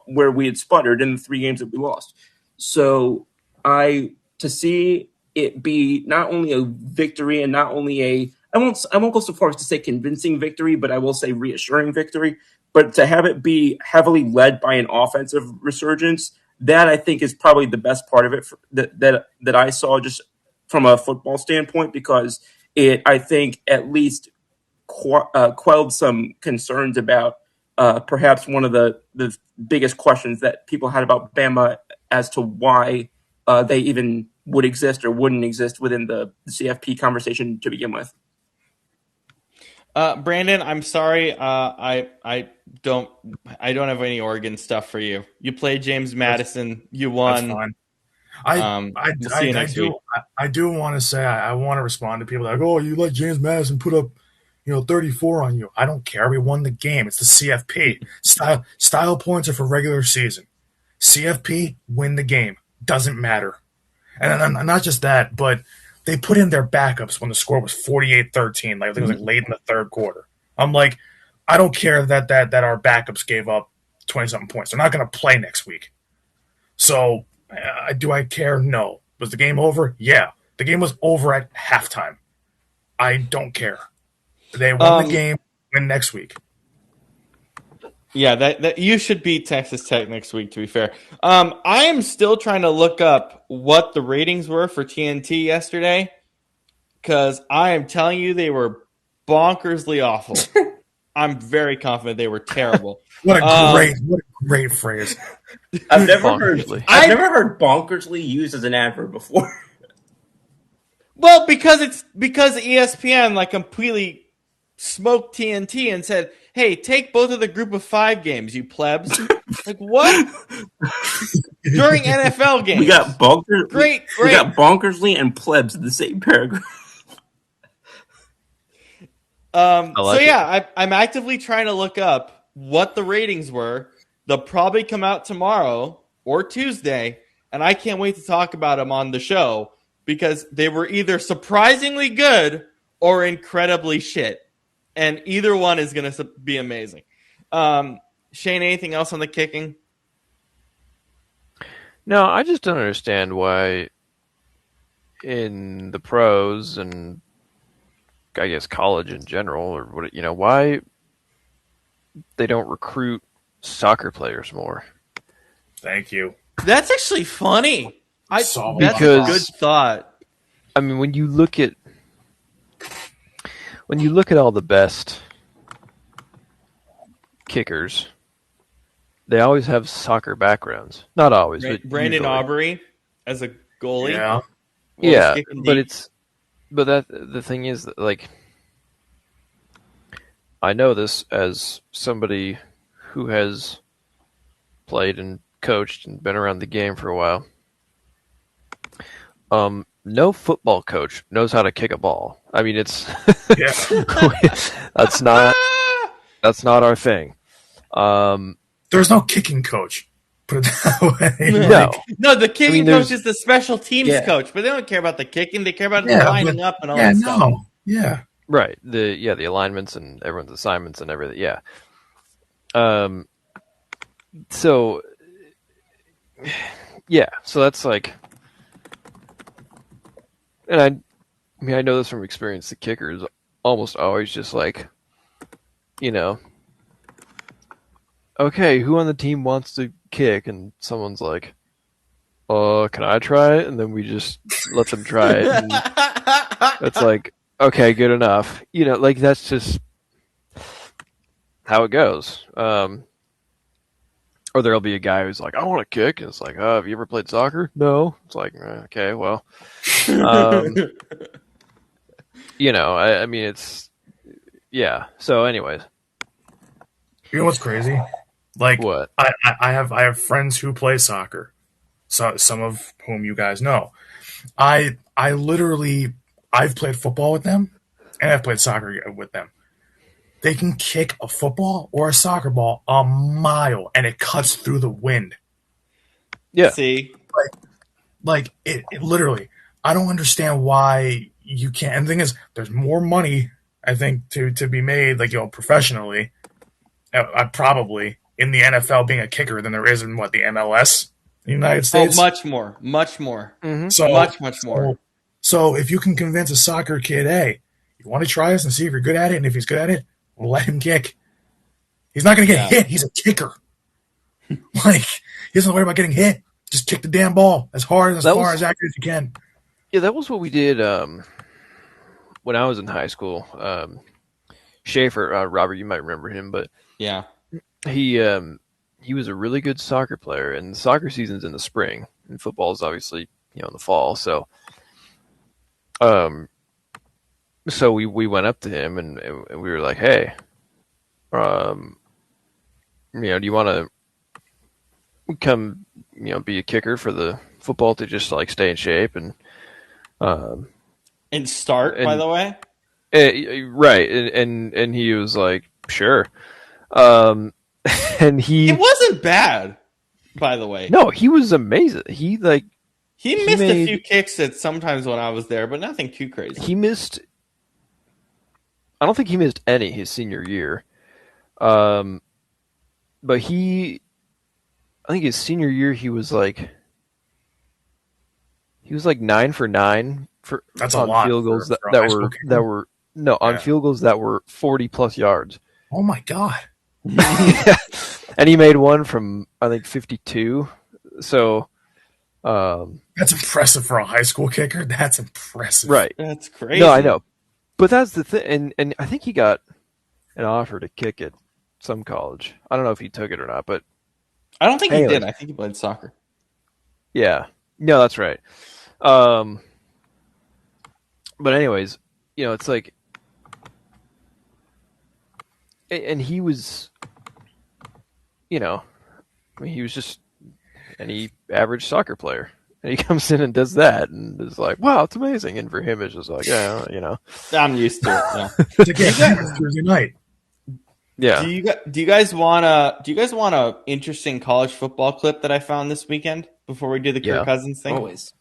where we had sputtered in the 3 games that we lost. So to see it be not only a victory and not only I won't go so far as to say convincing victory, but I will say reassuring victory. But to have it be heavily led by an offensive resurgence, that I think is probably the best part of it that I saw, just from a football standpoint, because it, I think, at least quelled some concerns about perhaps one of the biggest questions that people had about Bama as to why they even would exist or wouldn't exist within the CFP conversation to begin with. Brandon, I'm sorry. I don't have any Oregon stuff for you. You played James Madison. You won. That's fine. We'll see you next week. I do want to say I want to respond to people that are like, oh, you let James Madison put up 34 on you. I don't care. We won the game. It's the CFP. Style points are for regular season. CFP, win the game. Doesn't matter. And not just that, but they put in their backups when the score was 48-13. Like I think it was late in the third quarter. I'm like, I don't care that our backups gave up 20-something points. They're not going to play next week. So do I care? No. Was the game over? Yeah. The game was over at halftime. I don't care. They won the game. Win next week. Yeah, that you should beat Texas Tech next week, to be fair. I am still trying to look up what the ratings were for TNT yesterday, because I am telling you they were bonkersly awful. I'm very confident they were terrible. What a great phrase. I've never heard bonkersly used as an adverb before. Well, because ESPN like completely smoked TNT and said, "Hey, take both of the Group of 5 games, you plebs." Like what? During NFL games, We got bonkers. Great. We got bonkersly and plebs in the same paragraph. I'm actively trying to look up what the ratings were. They'll probably come out tomorrow or Tuesday, and I can't wait to talk about them on the show because they were either surprisingly good or incredibly shit. And either one is going to be amazing. Shane, anything else on the kicking? No, I just don't understand why in the pros and I guess college in general, or what why they don't recruit soccer players more. Thank you. That's actually funny. That's a good thought. I mean, when you look at all the best kickers, they always have soccer backgrounds. Not always, but Brandon usually. Aubrey as a goalie. Yeah. But the thing is that, like, I know this as somebody who has played and coached and been around the game for a while. No football coach knows how to kick a ball. I mean, it's that's not our thing. There's no kicking coach. Put it that way. No, the kicking coach is the special teams coach, but they don't care about the kicking. They care about the lining up and all that stuff. Yeah. Right. The alignments and everyone's assignments and everything. Yeah. So that's like, and I mean, I know this from experience. The kicker is almost always just like, okay, who on the team wants to kick? And someone's like, can I try it? And then we just let them try it. And it's like, okay, good enough. Like that's just how it goes. Or there'll be a guy who's like, I want to kick. And it's like, have you ever played soccer? No. It's like, okay, well. I mean, it's, yeah. So anyways. You know what's crazy? Like, what? I have friends who play soccer. So some of whom you guys know. I've played football with them and I've played soccer with them. They can kick a football or a soccer ball a mile and it cuts through the wind. Yeah. See? Like it literally, I don't understand why you can't. And the thing is, there's more money, I think, to be made, like, professionally, probably in the NFL being a kicker than there is in the MLS in the United States. Oh, much more. Mm-hmm. So much more. So if you can convince a soccer kid, hey, you want to try this and see if you're good at it, and if he's good at it, we'll let him kick. He's not going to get hit. He's a kicker. Like, he doesn't worry about getting hit. Just kick the damn ball as hard, as far, as accurate as you can. Yeah, that was what we did when I was in high school. Schaefer, Robert, you might remember him, but yeah, he was a really good soccer player, and soccer season's in the spring, and football is obviously in the fall. So, so we went up to him and we were like, hey, do you want to come, be a kicker for the football to just like stay in shape and And start, by And- the way. right, and he was like, sure, and It wasn't bad, by the way. no, he was amazing. He He missed a made- few kicks that sometimes when I was there, but nothing too crazy. he missed. I don't think he missed any his senior year, but I think his senior year he was like 9 for 9 for That's a on lot field goals for a that high school were kicker. on Yeah. field goals that were 40+ yards. Oh my god. And he made one from I think 52. So, That's impressive for a high school kicker. That's impressive. right. That's crazy. No, I know, but that's the thing, and I think he got an offer to kick at some college. I don't know if he took it or not, but I don't think he Anyways. did. I think he played soccer. yeah, no, that's right. But anyways, it's like, and he was, I mean, he was just any average soccer player. And he comes in and does that, and is like, "Wow, it's amazing!" And for him, it's just like, yeah, I'm used to it. Yeah. It's like, yeah, it's Thursday night. yeah. Do you guys want a interesting college football clip that I found this weekend before we do the Kirk Yeah. Cousins thing? Always.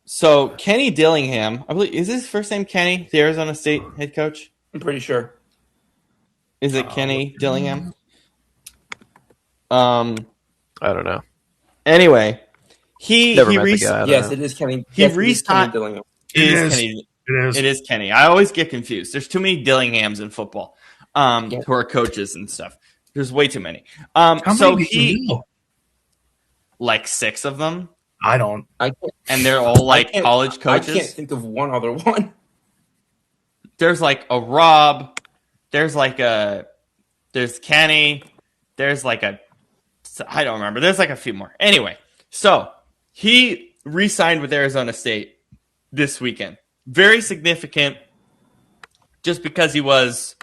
So Kenny Dillingham, I believe, is his first name Kenny, the Arizona State head coach? I'm pretty sure. Is it Kenny Dillingham? I don't know. Anyway, he Never he met the re- guy. I don't Yes, know. it is Kenny. He Yes, it is Kenny re-signed- Dillingham. it It is is. Kenny. It is. It is Kenny. I always get confused. There's too many Dillinghams in football, Yeah. who are coaches and stuff. There's way too many. How So many do you he know? like 6 of them, I don't. I can't, and they're all like I can't- college I can't coaches. think of one other one. There's like a Rob. There's Kenny. There's like I don't remember. There's like a few more. Anyway, so he re-signed with Arizona State this weekend. Very significant, just because he was,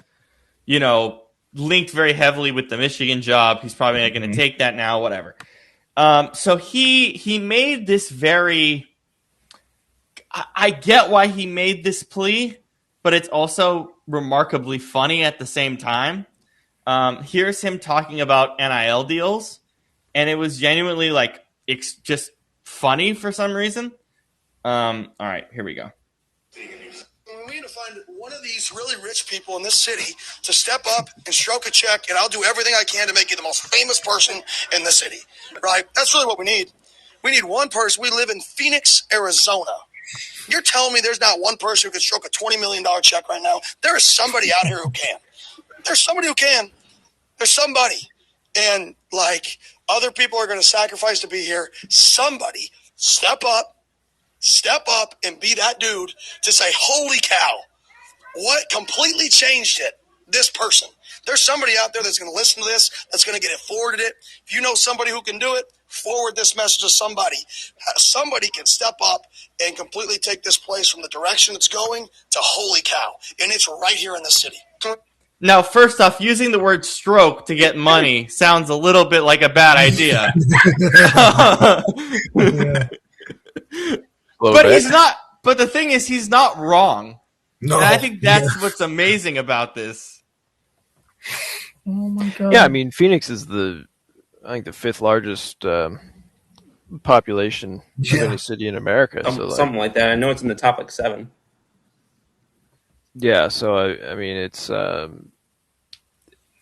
linked very heavily with the Michigan job. He's probably not going to take that now. Whatever. So he made this very. I get why he made this plea, but it's also remarkably funny at the same time. Here's him talking about NIL deals, and it was genuinely like just funny for some reason. All right, here we go. We need to find one of these really rich people in this city to step up and stroke a check, and I'll do everything I can to make you the most famous person in the city. Right? That's really what we need. We need one person. We live in Phoenix, Arizona. You're telling me there's not one person who could stroke a $20 million check right now? There is somebody out here who can. There's somebody who can. There's somebody. And like other people are going to sacrifice to be here. Somebody step up and be that dude to say, holy cow, what completely changed it? This person. There's somebody out there that's going to listen to this, that's going to get it forwarded it. If you know somebody who can do it, forward this message to somebody. Somebody can step up and completely take this place from the direction it's going to holy cow. And it's right here in the city. Now, first off, using the word stroke to get money sounds a little bit like a bad idea. Yeah. But he's not. But the thing is, he's not wrong. No. And I think that's what's amazing about this. Oh my god. Yeah, I mean, Phoenix is I think the 5th largest population of Yeah. any city in America. So Something like that. I know it's in the top 7. yeah, so I mean, it's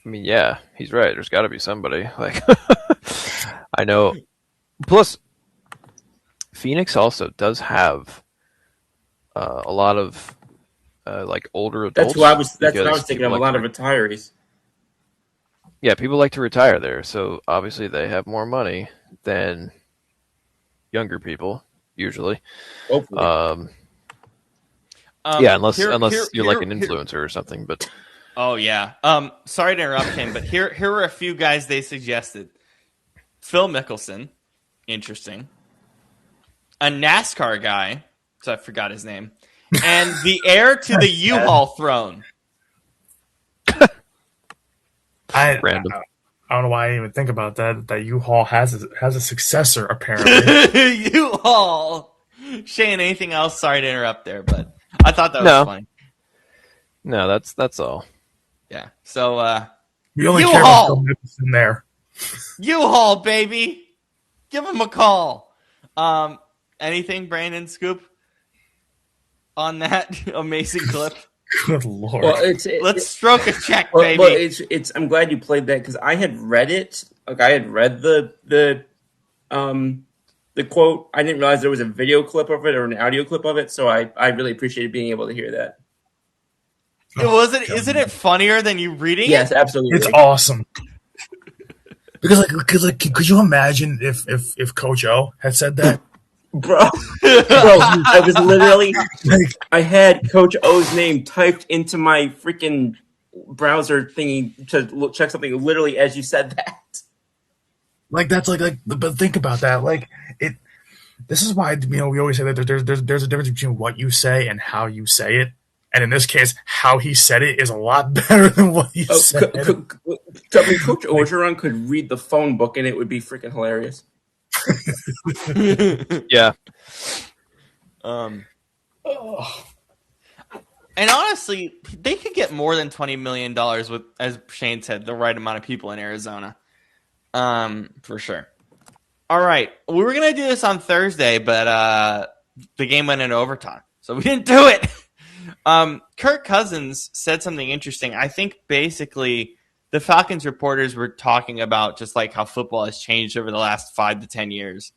yeah, he's right. There's got to be somebody. Like, I know. Plus, Phoenix also does have a lot of like older adults. That's what I was because thinking of. people A lot like of retirees. Yeah, people like to retire there, so obviously they have more money than younger people usually. Hopefully. Yeah, unless here- you're like here- an influencer or something. But Oh yeah. Sorry to interrupt him, but here were a few guys they suggested. Phil Mickelson, interesting. A NASCAR guy, so I forgot his name, and the heir to the U-Haul throne. I, Random. I don't know why I didn't even think about that. That U-Haul has a successor apparently. U-Haul. Shane, anything else? Sorry to interrupt there, but I thought that was No. funny. No, that's all. Yeah. So We only care U-Haul! about Phil Mickelson there. U-Haul, baby. Give him a call. Anything, Brandon, Scoop, on that amazing clip? Good lord. Well, Let's stroke a check, well, baby. well, it's. I'm glad you played that because I had read it. Like I had read the quote. I didn't realize there was a video clip of it or an audio clip of it. So I really appreciated being able to hear that. Isn't it funnier than you reading Yes, it? absolutely. It's awesome. Because could you imagine if Coach O had said that? Bro, I was literally Like, I had Coach O's name typed into my freaking browser thingy to check something literally as you said that. like that's like. But think about that. Like it. This is why we always say that there's a difference between what you say and how you say it. And in this case, how he said it is a lot better than what you said. Coach Orgeron could read the phone book and it would be freaking hilarious. Yeah. And honestly, they could get more than $20 million with, as Shane said, the right amount of people in Arizona. For sure. All right. We were going to do this on Thursday, but the game went into overtime, so we didn't do it. Kirk Cousins said something interesting. I think basically the Falcons reporters were talking about just like how football has changed over the last 5 to 10 years.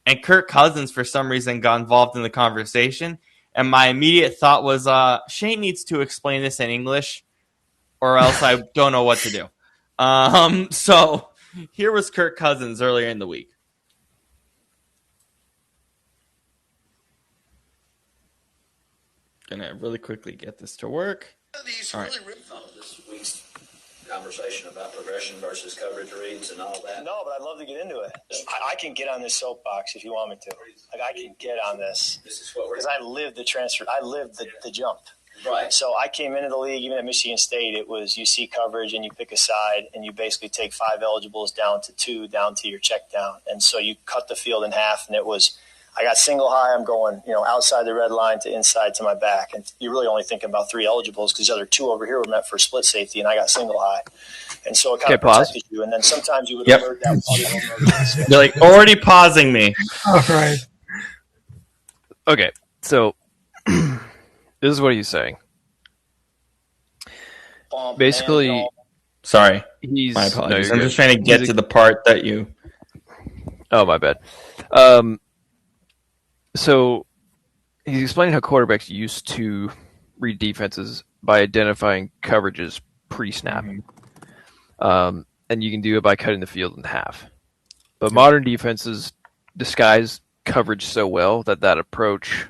And Kirk Cousins, for some reason, got involved in the conversation. And my immediate thought was, Shane needs to explain this in English, or else I don't know what to do. So here was Kirk Cousins earlier in the week. Gonna really quickly get this to work. These All right. really rip- This week's conversation about progression versus coverage reads and all that. No, but I'd love to get into it. I can get on this soapbox if you want me to. Like I can get on this This is what we're because I lived the transfer. I lived the jump. right. So I came into the league, even at Michigan State, it was you see coverage and you pick a side and you basically take 5 eligibles down to 2, down to your check down. And so you cut the field in half, and it was I got single high. I'm going, outside the red line to inside to my back. And you're really only thinking about 3 eligibles because the other 2 over here were meant for split safety, and I got single high. And so it kind of protected you. And then sometimes you would alert that one. You're like already pausing me. All right. Okay. So this is what he's saying. Basically, Sorry, he's my no, apologies. you're I'm good. just trying to get to the part that you. Oh, my bad. So he's explaining how quarterbacks used to read defenses by identifying coverages pre-snap. And you can do it by cutting the field in half. But modern defenses disguise coverage so well that approach,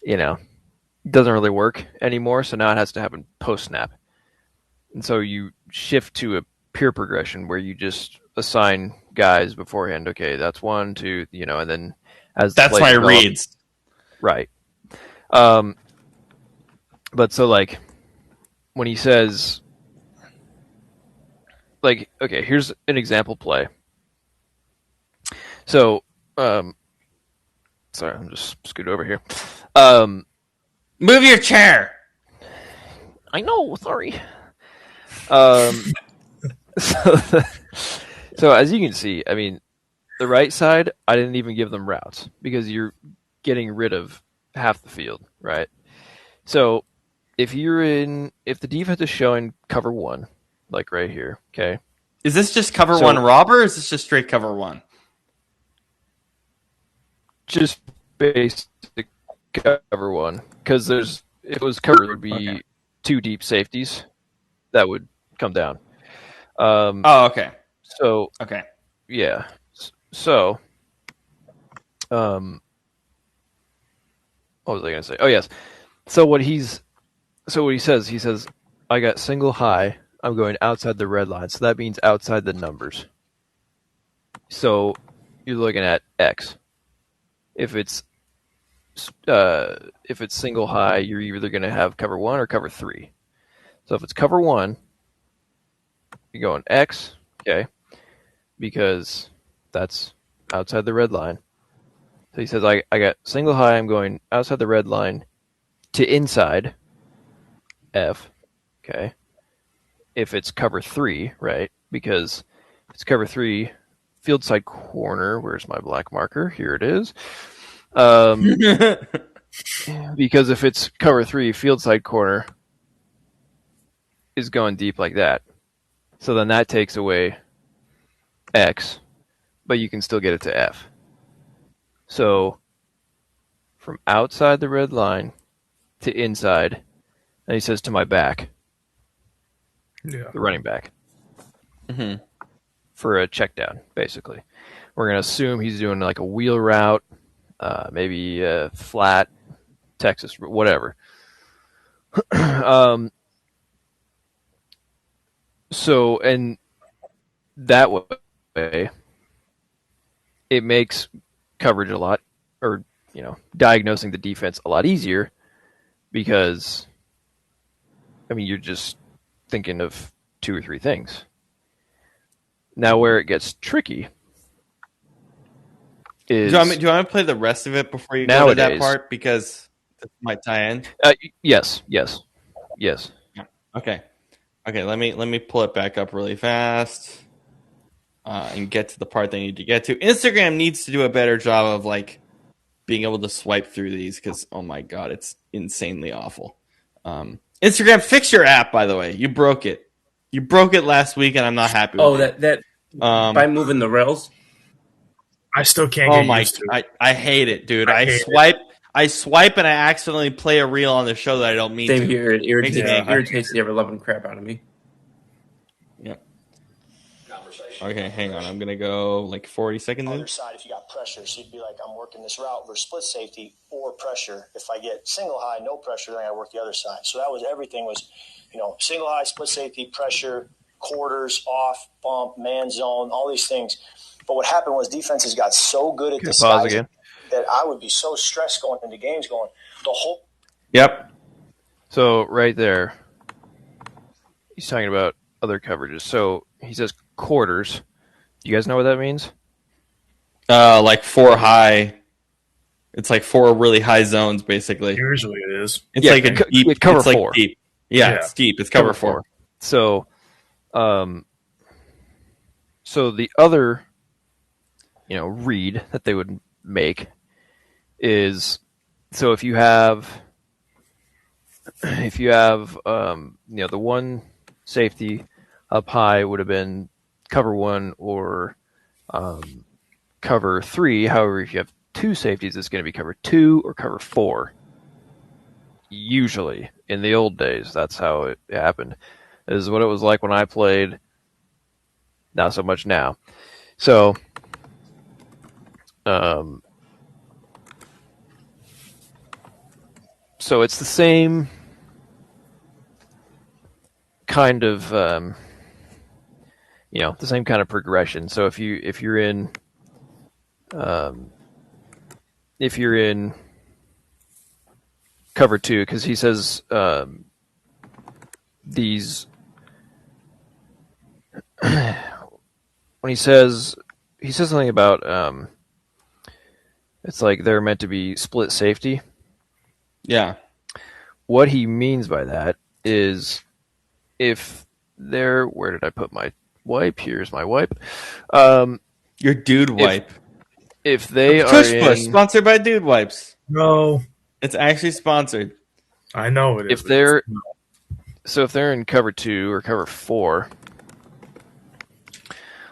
doesn't really work anymore. So now it has to happen post-snap. And so you shift to a pure progression where you just assign guys beforehand. Okay, that's 1, 2, and then as the That's play my develops- reads. Right. But so like when he says like, okay, here's an example play. So, sorry, I'm just scoot over here. Move your chair. I know, sorry. So as you can see, I mean, the right side, I didn't even give them routes because you're getting rid of half the field, right? So if the defense is showing cover 1, like right here, okay? Is this just cover So- 1 robber, or is this just straight cover 1? Just basic cover 1, because it was cover would be Okay. 2 deep safeties that would come down. Oh, okay. So Okay. yeah, so what was I gonna say? Oh yes, so what he says, I got single high. I'm going outside the red line, so that means outside the numbers. So you're looking at X. If it's single high, you're either going to have cover 1 or cover 3. So if it's cover 1, you're going X, Okay, because that's outside the red line. So he says, I got single high, I'm going outside the red line to inside F. Okay. If it's cover 3, right? Because if it's cover 3, field side corner, where's my black marker? Here it is. Because if it's cover 3, field side corner is going deep like that. So then that takes away X, but you can still get it to F. So from outside the red line to inside, and he says to my back, the running back, for a check down, basically. We're going to assume he's doing like a wheel route, maybe flat, Texas, whatever. So, and that way, it makes coverage a lot, or, diagnosing the defense a lot easier, because, you're just thinking of 2 or 3 things. Now, where it gets tricky is... Do you want me to play the rest of it before you go to that part? Because this might tie in. Yes. Okay. Let me pull it back up really fast and get to the part they need to get to. Instagram needs to do a better job of being able to swipe through these, because oh my god, it's insanely awful. Instagram, fix your app. By the way, you broke it. You broke it last week, and I'm not happy. With it. that by moving the rails. I still can't. Oh get my! used to it. I hate it, dude. I swipe, and I accidentally play a reel on the show that I don't mean Same to. here. It irritates, Makes me angry. irritates the ever-loving crap out of me. Yep. Conversation. Okay, hang on. I'm gonna go 40 seconds in. Other side, if you got pressure, so you'd be like, I'm working this route versus split safety or pressure. If I get single high, no pressure, then I work the other side. So that was everything was, single high, split safety, pressure, quarters, off, bump, man zone, all these things. But what happened was defenses got so good at this that I would be so stressed going into games going the whole. Yep. So right there, he's talking about other coverages. So he says quarters. Do you guys know what that means? 4 high. It's 4 really high zones, basically. Usually it is. It's a deep. Cover it's 4. Deep. Yeah, it's deep. It's cover 4. So, so the other, read that they would make is, so if you have the one safety up high would have been cover 1 or cover 3. However, if you have 2 safeties, it's going to be cover 2 or cover 4. Usually, in the old days, that's how it happened. This is what it was like when I played. Not so much now. So, so it's the same kind of, the same kind of progression. So if you're in cover 2, because he says these. When he says something about it's like they're meant to be split safety. Yeah. What he means by that is if they're, where did I put my wipe? Here's my wipe. Your dude wipe. If they are Push sponsored by Dude Wipes. No, It's actually sponsored. I know it is. if they're in cover 2 or cover 4, a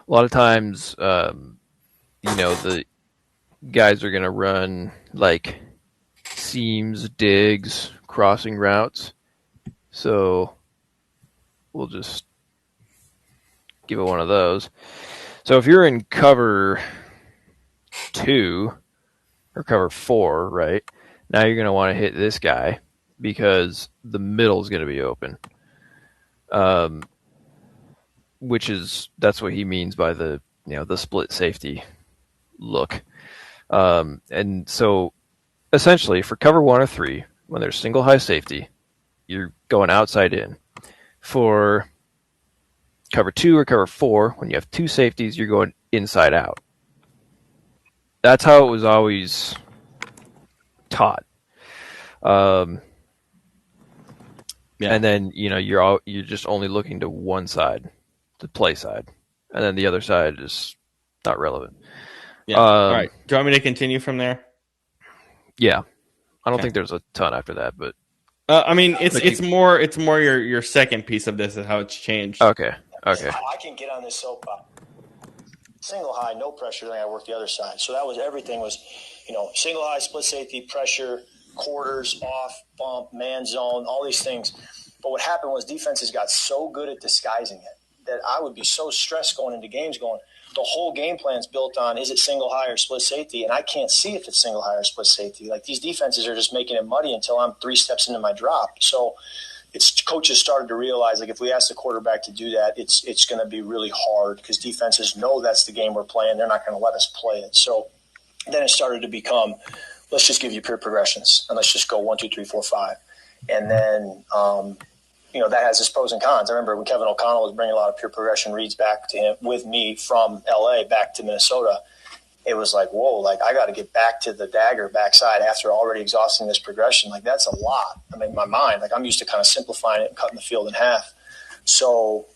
lot of times, the guys are going to run seams, digs, crossing routes. So we'll just give it one of those. So if you're in cover 2 or cover 4, right, now you're going to want to hit this guy because the middle is going to be open. That's what he means by the split safety look. And so essentially for cover 1 or 3, when there's single high safety, you're going outside in. For cover 2 or cover 4, when you have 2 safeties, you're going inside out. That's how it was always taught. And then you're just only looking to one side, the play side, and then the other side is not relevant. Yeah. All right. Do you want me to continue from there? Yeah, I don't think there's a ton after that, but I mean, it's more your second piece of this is how it's changed. Okay. I can get on this soapbox. Single high, no pressure. Then I work the other side. So that was everything was, single high, split safety, pressure, quarters, off, bump, man zone, all these things. But what happened was defenses got so good at disguising it that I would be so stressed going into games going, the whole game plan is built on, is it single high or split safety? And I can't see if it's single high or split safety. Like these defenses are just making it muddy until I'm 3 steps into my drop. So coaches started to realize, like, if we ask the quarterback to do that, it's going to be really hard because defenses know that's the game we're playing. They're not going to let us play it. So then it started to become, let's just give you pure progressions and let's just go 1, 2, 3, 4, 5. And then, that has its pros and cons. I remember when Kevin O'Connell was bringing a lot of pure progression reads back to him with me from LA back to Minnesota. It was like, whoa, like I got to get back to the dagger backside after already exhausting this progression. Like that's a lot. I mean, in my mind, like I'm used to kind of simplifying it and cutting the field in half. So,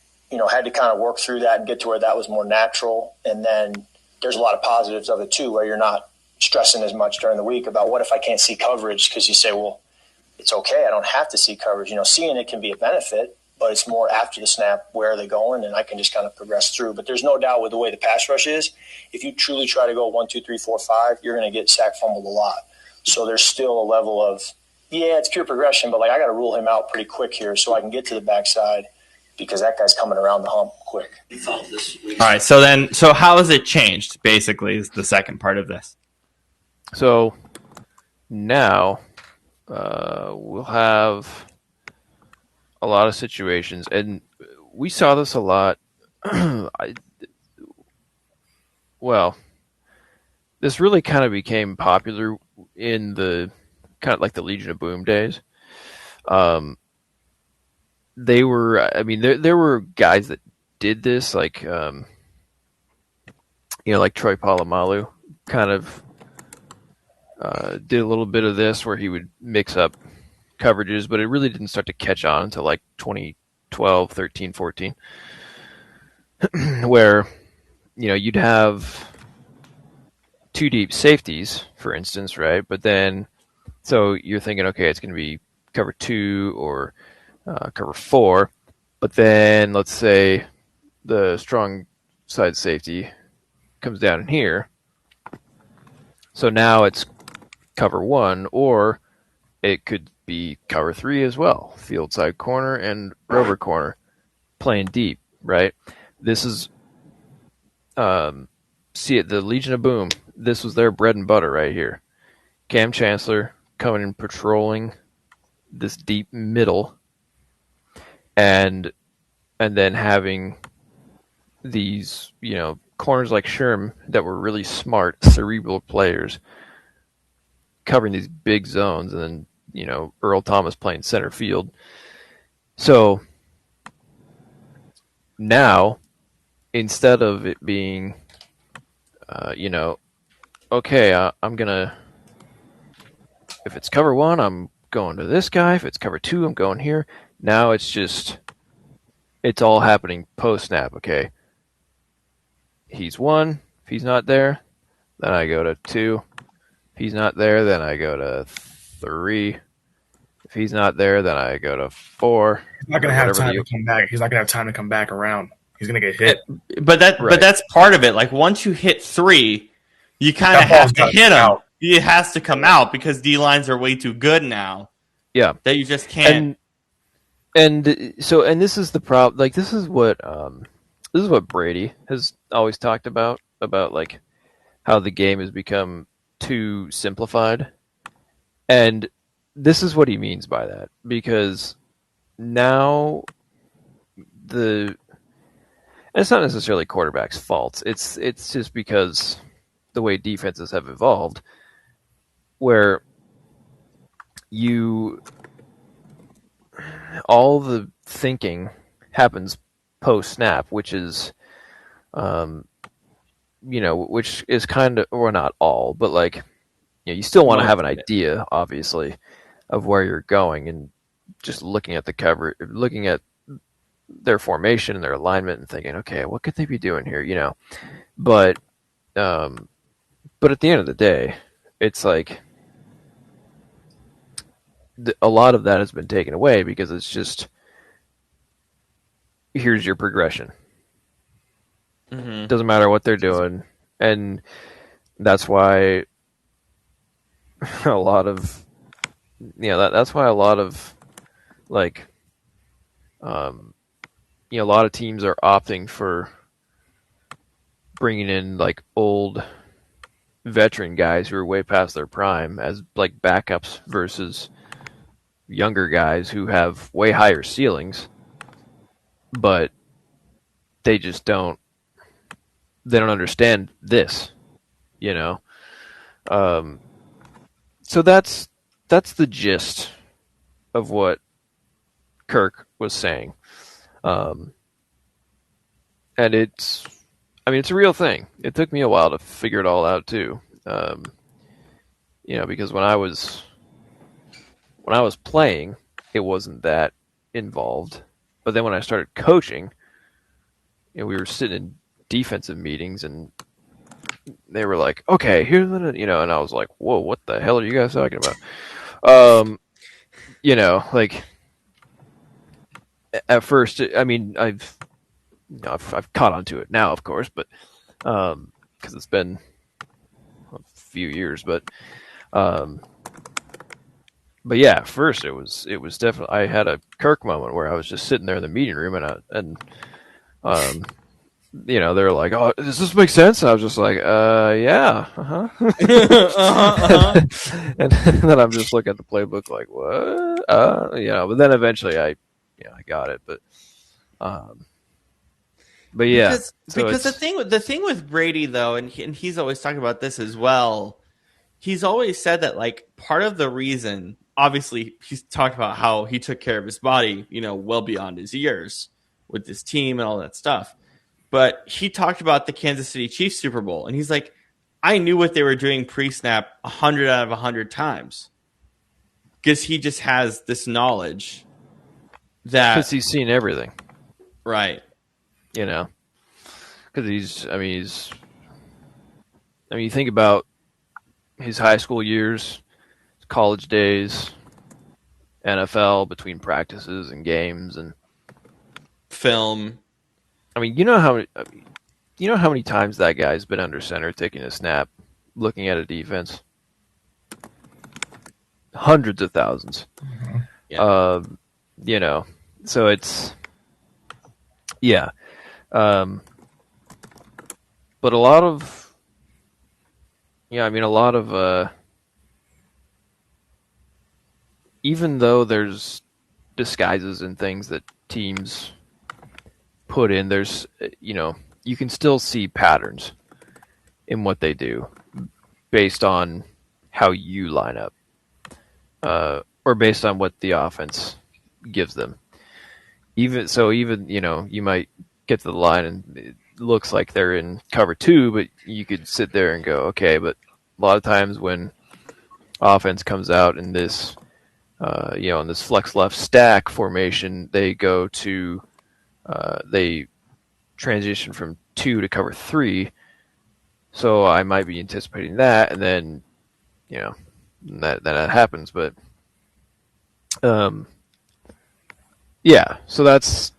had to kind of work through that and get to where that was more natural. And then there's a lot of positives of it too, where you're not stressing as much during the week about what if I can't see coverage, because you say, well, it's okay. I don't have to see coverage. Seeing it can be a benefit, but it's more after the snap, where are they going? And I can just kind of progress through. But there's no doubt with the way the pass rush is, if you truly try to go 1, 2, 3, 4, 5, you're going to get sack fumbled a lot. So there's still a level of, it's pure progression, but like I got to rule him out pretty quick here so I can get to the backside because that guy's coming around the hump quick. All right. So how has it changed, basically, is the second part of this. So now we'll have a lot of situations, and we saw this a lot. This really kind of became popular in the kind of like the Legion of Boom days. There were guys that did this, like like Troy Polamalu kind of did a little bit of this where he would mix up coverages, but it really didn't start to catch on until like 2012, 13, 14, where, you'd have 2 deep safeties, for instance, right? But then, so you're thinking, okay, it's going to be cover 2 or cover 4, but then let's say the strong side safety comes down in here. So now it's cover 1, or it could be cover 3 as well, field side corner and rover corner, playing deep, right? This is, the Legion of Boom, this was their bread and butter right here. Cam Chancellor coming and patrolling this deep middle, and then having these, corners like Sherm that were really smart, cerebral players covering these big zones, and then, Earl Thomas playing center field. So now, instead of it being, okay, I'm going to, if it's cover 1, I'm going to this guy. If it's cover 2, I'm going here. Now it's all happening post-snap, okay? He's 1. If he's not there, then I go to 2. If he's not there, then I go to 3. If he's not there, then I go to 4. He's not going to have time to come back. He's not going to have time to come back around. He's going to get hit. But that's part of it. Like once you hit 3, you kind of have to hit him. It has to come out because D lines are way too good now. Yeah, that you just can't. And this is the problem. Like this is what Brady has always talked about like how the game has become too simplified, and this is what he means by that, because now and it's not necessarily quarterback's fault. It's just because the way defenses have evolved, where all the thinking happens post snap, which is, which is kind of, or not all, but like, you still want to have an idea, obviously, of where you're going, and just looking at the cover, looking at their formation and their alignment, and thinking, okay, what could they be doing here? But at the end of the day, it's like a lot of that has been taken away because it's just, here's your progression. Mm-hmm. Doesn't matter what they're doing, and that's why a lot of that's why a lot of like a lot of teams are opting for bringing in like old veteran guys who are way past their prime as like backups versus younger guys who have way higher ceilings, but they just don't understand this, so that's the gist of what Kirk was saying. And it's a real thing. It took me a while to figure it all out too. Because when I was playing, it wasn't that involved. But then when I started coaching, we were sitting in defensive meetings and they were like, okay, here's what, and I was like, whoa, what the hell are you guys talking about? Like at first, I've caught on to it now, of course, but because it's been a few years, but yeah, at first it was definitely, I had a Kirk moment where I was just sitting there in the meeting room and they were like, "Oh, does this make sense?" I was just like, yeah, and then I'm just looking at the playbook like, what? But then eventually I got it, but yeah, because the thing with Brady though, and he's always talking about this as well. He's always said that like part of the reason, obviously, he's talked about how he took care of his body, well beyond his years with this team and all that stuff. But he talked about the Kansas City Chiefs Super Bowl, and he's like, I knew what they were doing pre-snap 100 out of 100 times because he just has this knowledge that because he's seen everything, right? Because you think about his high school years, college days, NFL between practices and games and film. You know how many times that guy's been under center taking a snap, looking at a defense? Hundreds of thousands. Mm-hmm. Yeah. So it's but a lot of even though there's disguises and things that teams put in, there's you can still see patterns in what they do based on how you line up, or based on what the offense gives them. Even you might get to the line and it looks like they're in cover 2, but you could sit there and go, okay, but a lot of times when offense comes out in this in this flex left stack formation, they go to they transition from 2 to cover 3, so I might be anticipating that, and then that happens. But so that's,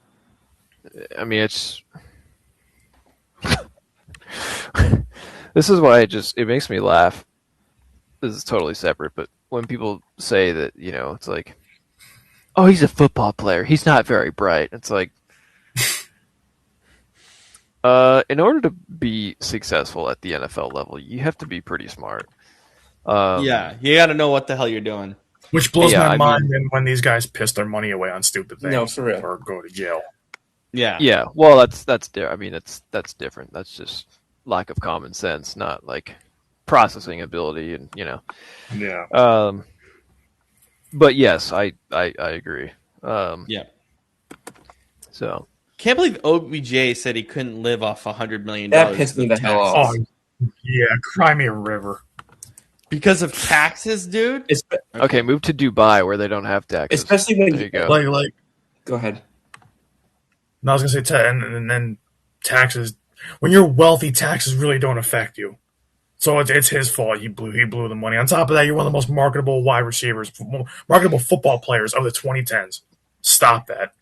it's this is why it makes me laugh. This is totally separate, but when people say that, it's like, oh, he's a football player, he's not very bright. It's like, in order to be successful at the NFL level, you have to be pretty smart. You got to know what the hell you're doing. Which blows my mind when these guys piss their money away on stupid things, No, for real. or go to jail. Yeah. Well, that's that's different. That's just lack of common sense, not like processing ability, and Yeah. But yes, I agree. Yeah. So Can't believe OBJ said he couldn't live off $100 million. That pissed me the hell off. Oh, yeah, cry me a river. Because of taxes, dude? Okay, move to Dubai where they don't have taxes. Especially when There you go. Like, go ahead. no, I was gonna say, and then taxes. When you're wealthy, taxes really don't affect you. So it's his fault. He blew the money. On top of that, you're one of the most marketable wide receivers, marketable football players of the 2010s. Stop that.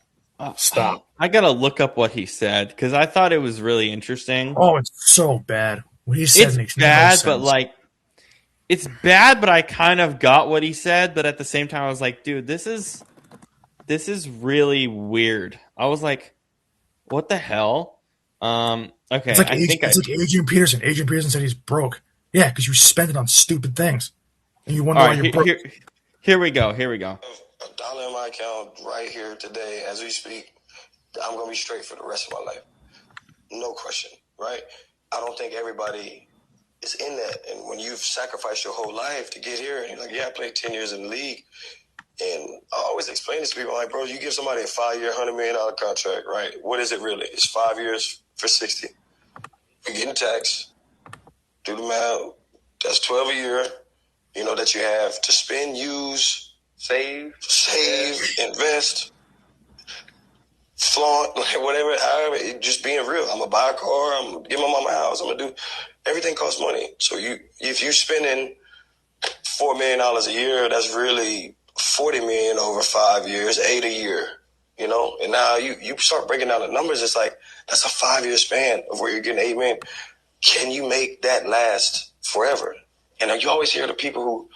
Stop. I gotta look up what he said because I thought it was really interesting. Oh, it's so bad. What he said It's makes bad, no sense. but like, it's bad, but I kind of got what he said. But at the same time, I was like, dude, this is really weird. I was like, what the hell? Okay, it's like Adrian Peterson. Adrian Peterson said he's broke. Yeah, because you spend it on stupid things, and you wonder all why right, you're broke. here we go. $1 in my account right here today as we speak, I'm going to be straight for the rest of my life. No question, right? I don't think everybody is in that. And when you've sacrificed your whole life to get here, and you're like, yeah, I played 10 years in the league. And I always explain this to people, like, bro, you give somebody a 5-year, $100 million contract, right? What is it really? It's 5 years for 60. You're getting taxed. Do the math. That's 12 a year, that you have to spend, use, save, invest, flaunt, like whatever, however, just being real. I'm going to buy a car. I'm going to give my mama a house. I'm going to do everything costs money. So if you're spending $4 million a year, that's really $40 million over 5 years, 8 a year, and now you start breaking down the numbers. It's like, that's a 5-year span of where you're getting $8 million. Can you make that last forever? And you always hear the people who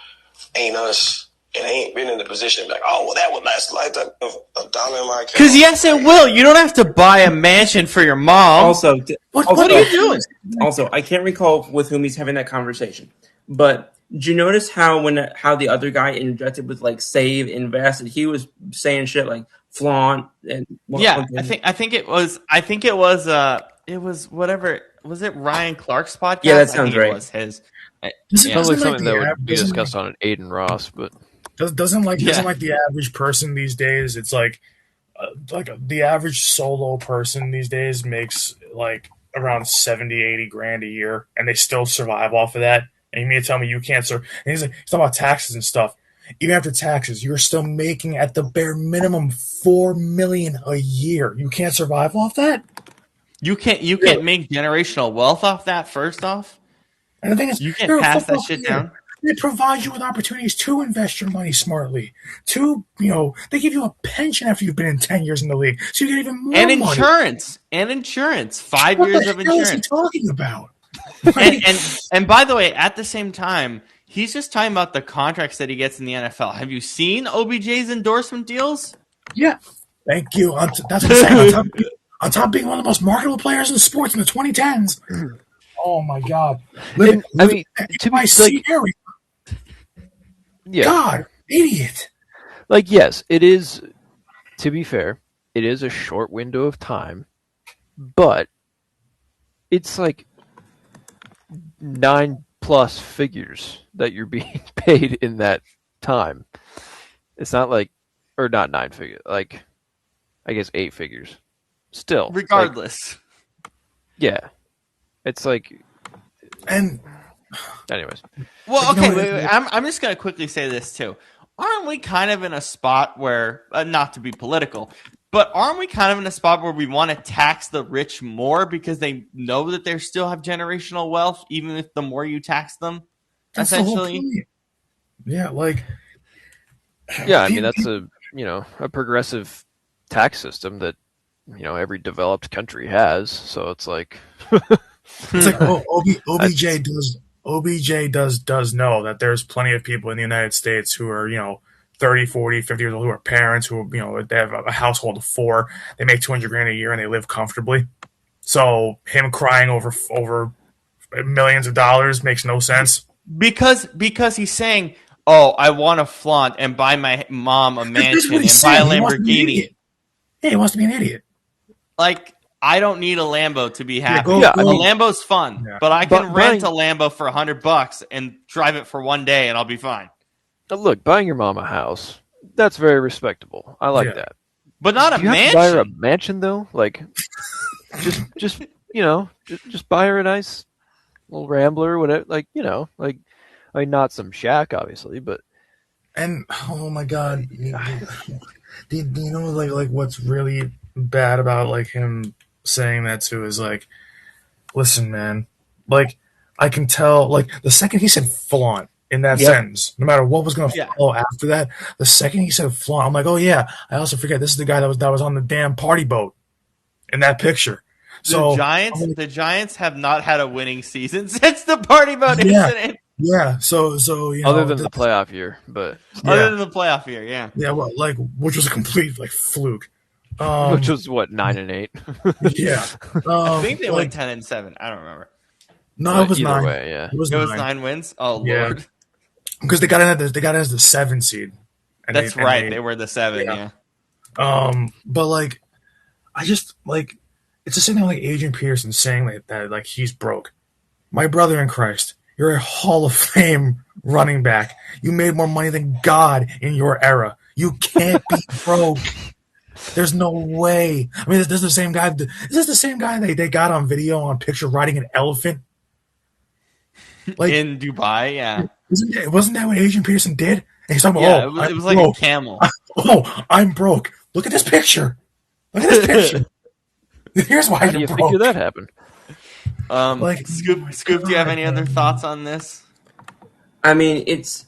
ain't us and ain't been in the position like, oh, well, that would last a lifetime of $1 in my account. Because yes, it will. You don't have to buy a mansion for your mom. Also, what are you doing? Also, I can't recall with whom he's having that conversation, but did you notice how the other guy interjected with like save, invest, and he was saying shit like flaunt and yeah, I think it was whatever. Was it Ryan Clark's podcast? Yeah, that sounds right. It was his. Sounds like something that would be discussed on an Aiden Ross, but doesn't the average person these days. It's like the average solo person these days makes like around 70, 80 grand a year, and they still survive off of that. And you mean to tell me you can't serve? And he's talking about taxes and stuff. Even after taxes, you're still making at the bare minimum $4 million a year. You can't survive off that. You can't make generational wealth off that. First off, and the thing is, you can't pass that shit down. They provide you with opportunities to invest your money smartly. They give you a pension after you've been in 10 years in the league, so you get even more money. And insurance. 5 years of insurance. What the hell is he talking about? and by the way, at the same time, he's just talking about the contracts that he gets in the NFL. Have you seen OBJ's endorsement deals? Yeah. Thank you. That's what I'm saying. On top of being one of the most marketable players in sports in the 2010s. Oh my God. To be area. Yeah. God, idiot. Like, yes, it is, to be fair, it is a short window of time, but it's like 9+ figures that you're being paid in that time. It's not like, or not 9 figures, like, I guess 8 figures. Still. Regardless. Yeah. It's like. And. Anyways. Well, okay, wait. I'm just going to quickly say this, too. Aren't we kind of in a spot where, not to be political, but aren't we kind of in a spot where we want to tax the rich more because they know that they still have generational wealth, even if the more you tax them, that's essentially? Yeah, like. Yeah, I mean, that's a progressive tax system that, every developed country has. So it's like. It's like, OBJ does know that there's plenty of people in the United States who are, 30, 40, 50 years old, who are parents, who, they have a household of 4, they make $200 grand a year and they live comfortably. So him crying over millions of dollars makes no sense. Because he's saying, oh, I want to flaunt and buy my mom a mansion and buy a Lamborghini. Yeah, he wants to be an idiot. Like, I don't need a Lambo to be happy. A Lambo's fun, but I can rent a Lambo for $100 and drive it for one day, and I'll be fine. Look, buying your mom a house, that's very respectable. I like that. but not a Do you have to buy her a mansion. mansion though? Like, just just buy her a nice little Rambler, whatever. Like, like, I mean, not some shack, obviously, but And oh my god, do you know like what's really bad about like him saying that too is like, listen, man, like I can tell like the second he said flaunt in that Yep. sentence, no matter what was gonna Yeah. follow after that, the second he said flaunt, I'm like, oh yeah, I also forget this is the guy that was on the damn party boat in that picture. So The Giants have not had a winning season since the party boat Yeah. incident. yeah, so you know, other than the playoff year, but Other than the playoff year, yeah. yeah, well, like which was a complete like fluke. which was what 9-8. Yeah, I think they like, went 10-7. I don't remember. no, But it was either 9. way, yeah. It was It was 9. 9 wins. Oh Yeah. lord, Because they got in as the 7 seed. And that's and right. They were the 7. Yeah. Yeah. But like, I just like it's the same thing like Adrian Peterson saying that like he's broke. My brother in Christ, you're a Hall of Fame running back. You made more money than God in your era. You can't be broke. There's no way. I mean, this is the same guy. Is this the same guy they got on video on picture riding an elephant? Like, In Dubai, yeah. wasn't that what Adrian Peterson did? And he's talking Yeah, about, it was like broke. a camel. Oh, I'm broke. Look at this picture. Look at this picture. Here's why How do you're you broke. figure that happened? Like, Scoop, do you have any other thoughts on this? I mean, it's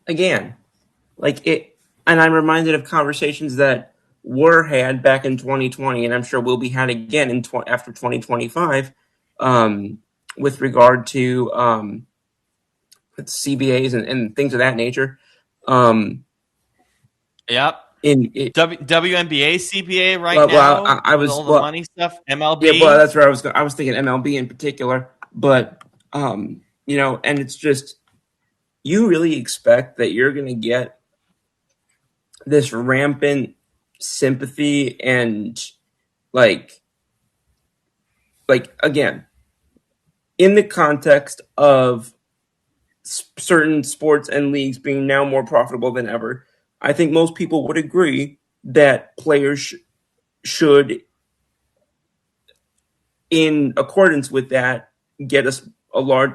again, like it, and I'm reminded of conversations that were had back in 2020, and I'm sure will be had again in after 2025, with regard to CBAs and things of that nature. Yep. WNBA CBA right Well, now. I with was all the money stuff. MLB. Yeah, well, that's where I was. I was thinking MLB in particular, but you know, and it's just you really expect that you're going to get this rampant sympathy and like again in the context of certain sports and leagues being now more profitable than ever. I think most people would agree that players should, in accordance with that, get us a large,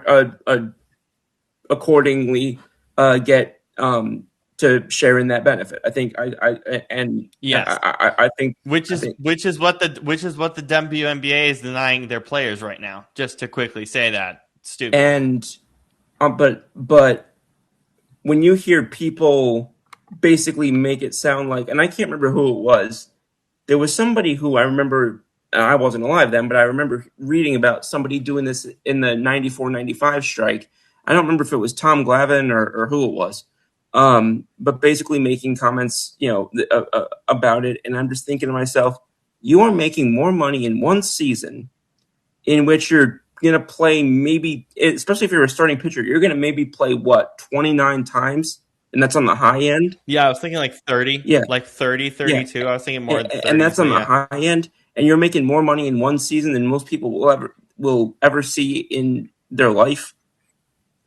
accordingly, get to share in that benefit. I think Yes. I think Which is what the WNBA is denying their players right now. Just to quickly say that, stupid. and but when you hear people basically make it sound like, and I can't remember who it was. There was somebody who I remember, I wasn't alive then, but I remember reading about somebody doing this in the 94-95 strike. I don't remember if it was Tom Glavine or who it was, but basically making comments, you know, about it. And I'm just thinking to myself, you are making more money in one season in which you're going to play maybe, especially if you're a starting pitcher, you're going to maybe play, 29 times? And that's on the high end. Yeah, I was thinking like 30. Yeah. Like 30, 32. Yeah. I was thinking more than 30. And that's on so the yeah. high end. And you're making more money in one season than most people will ever see in their life.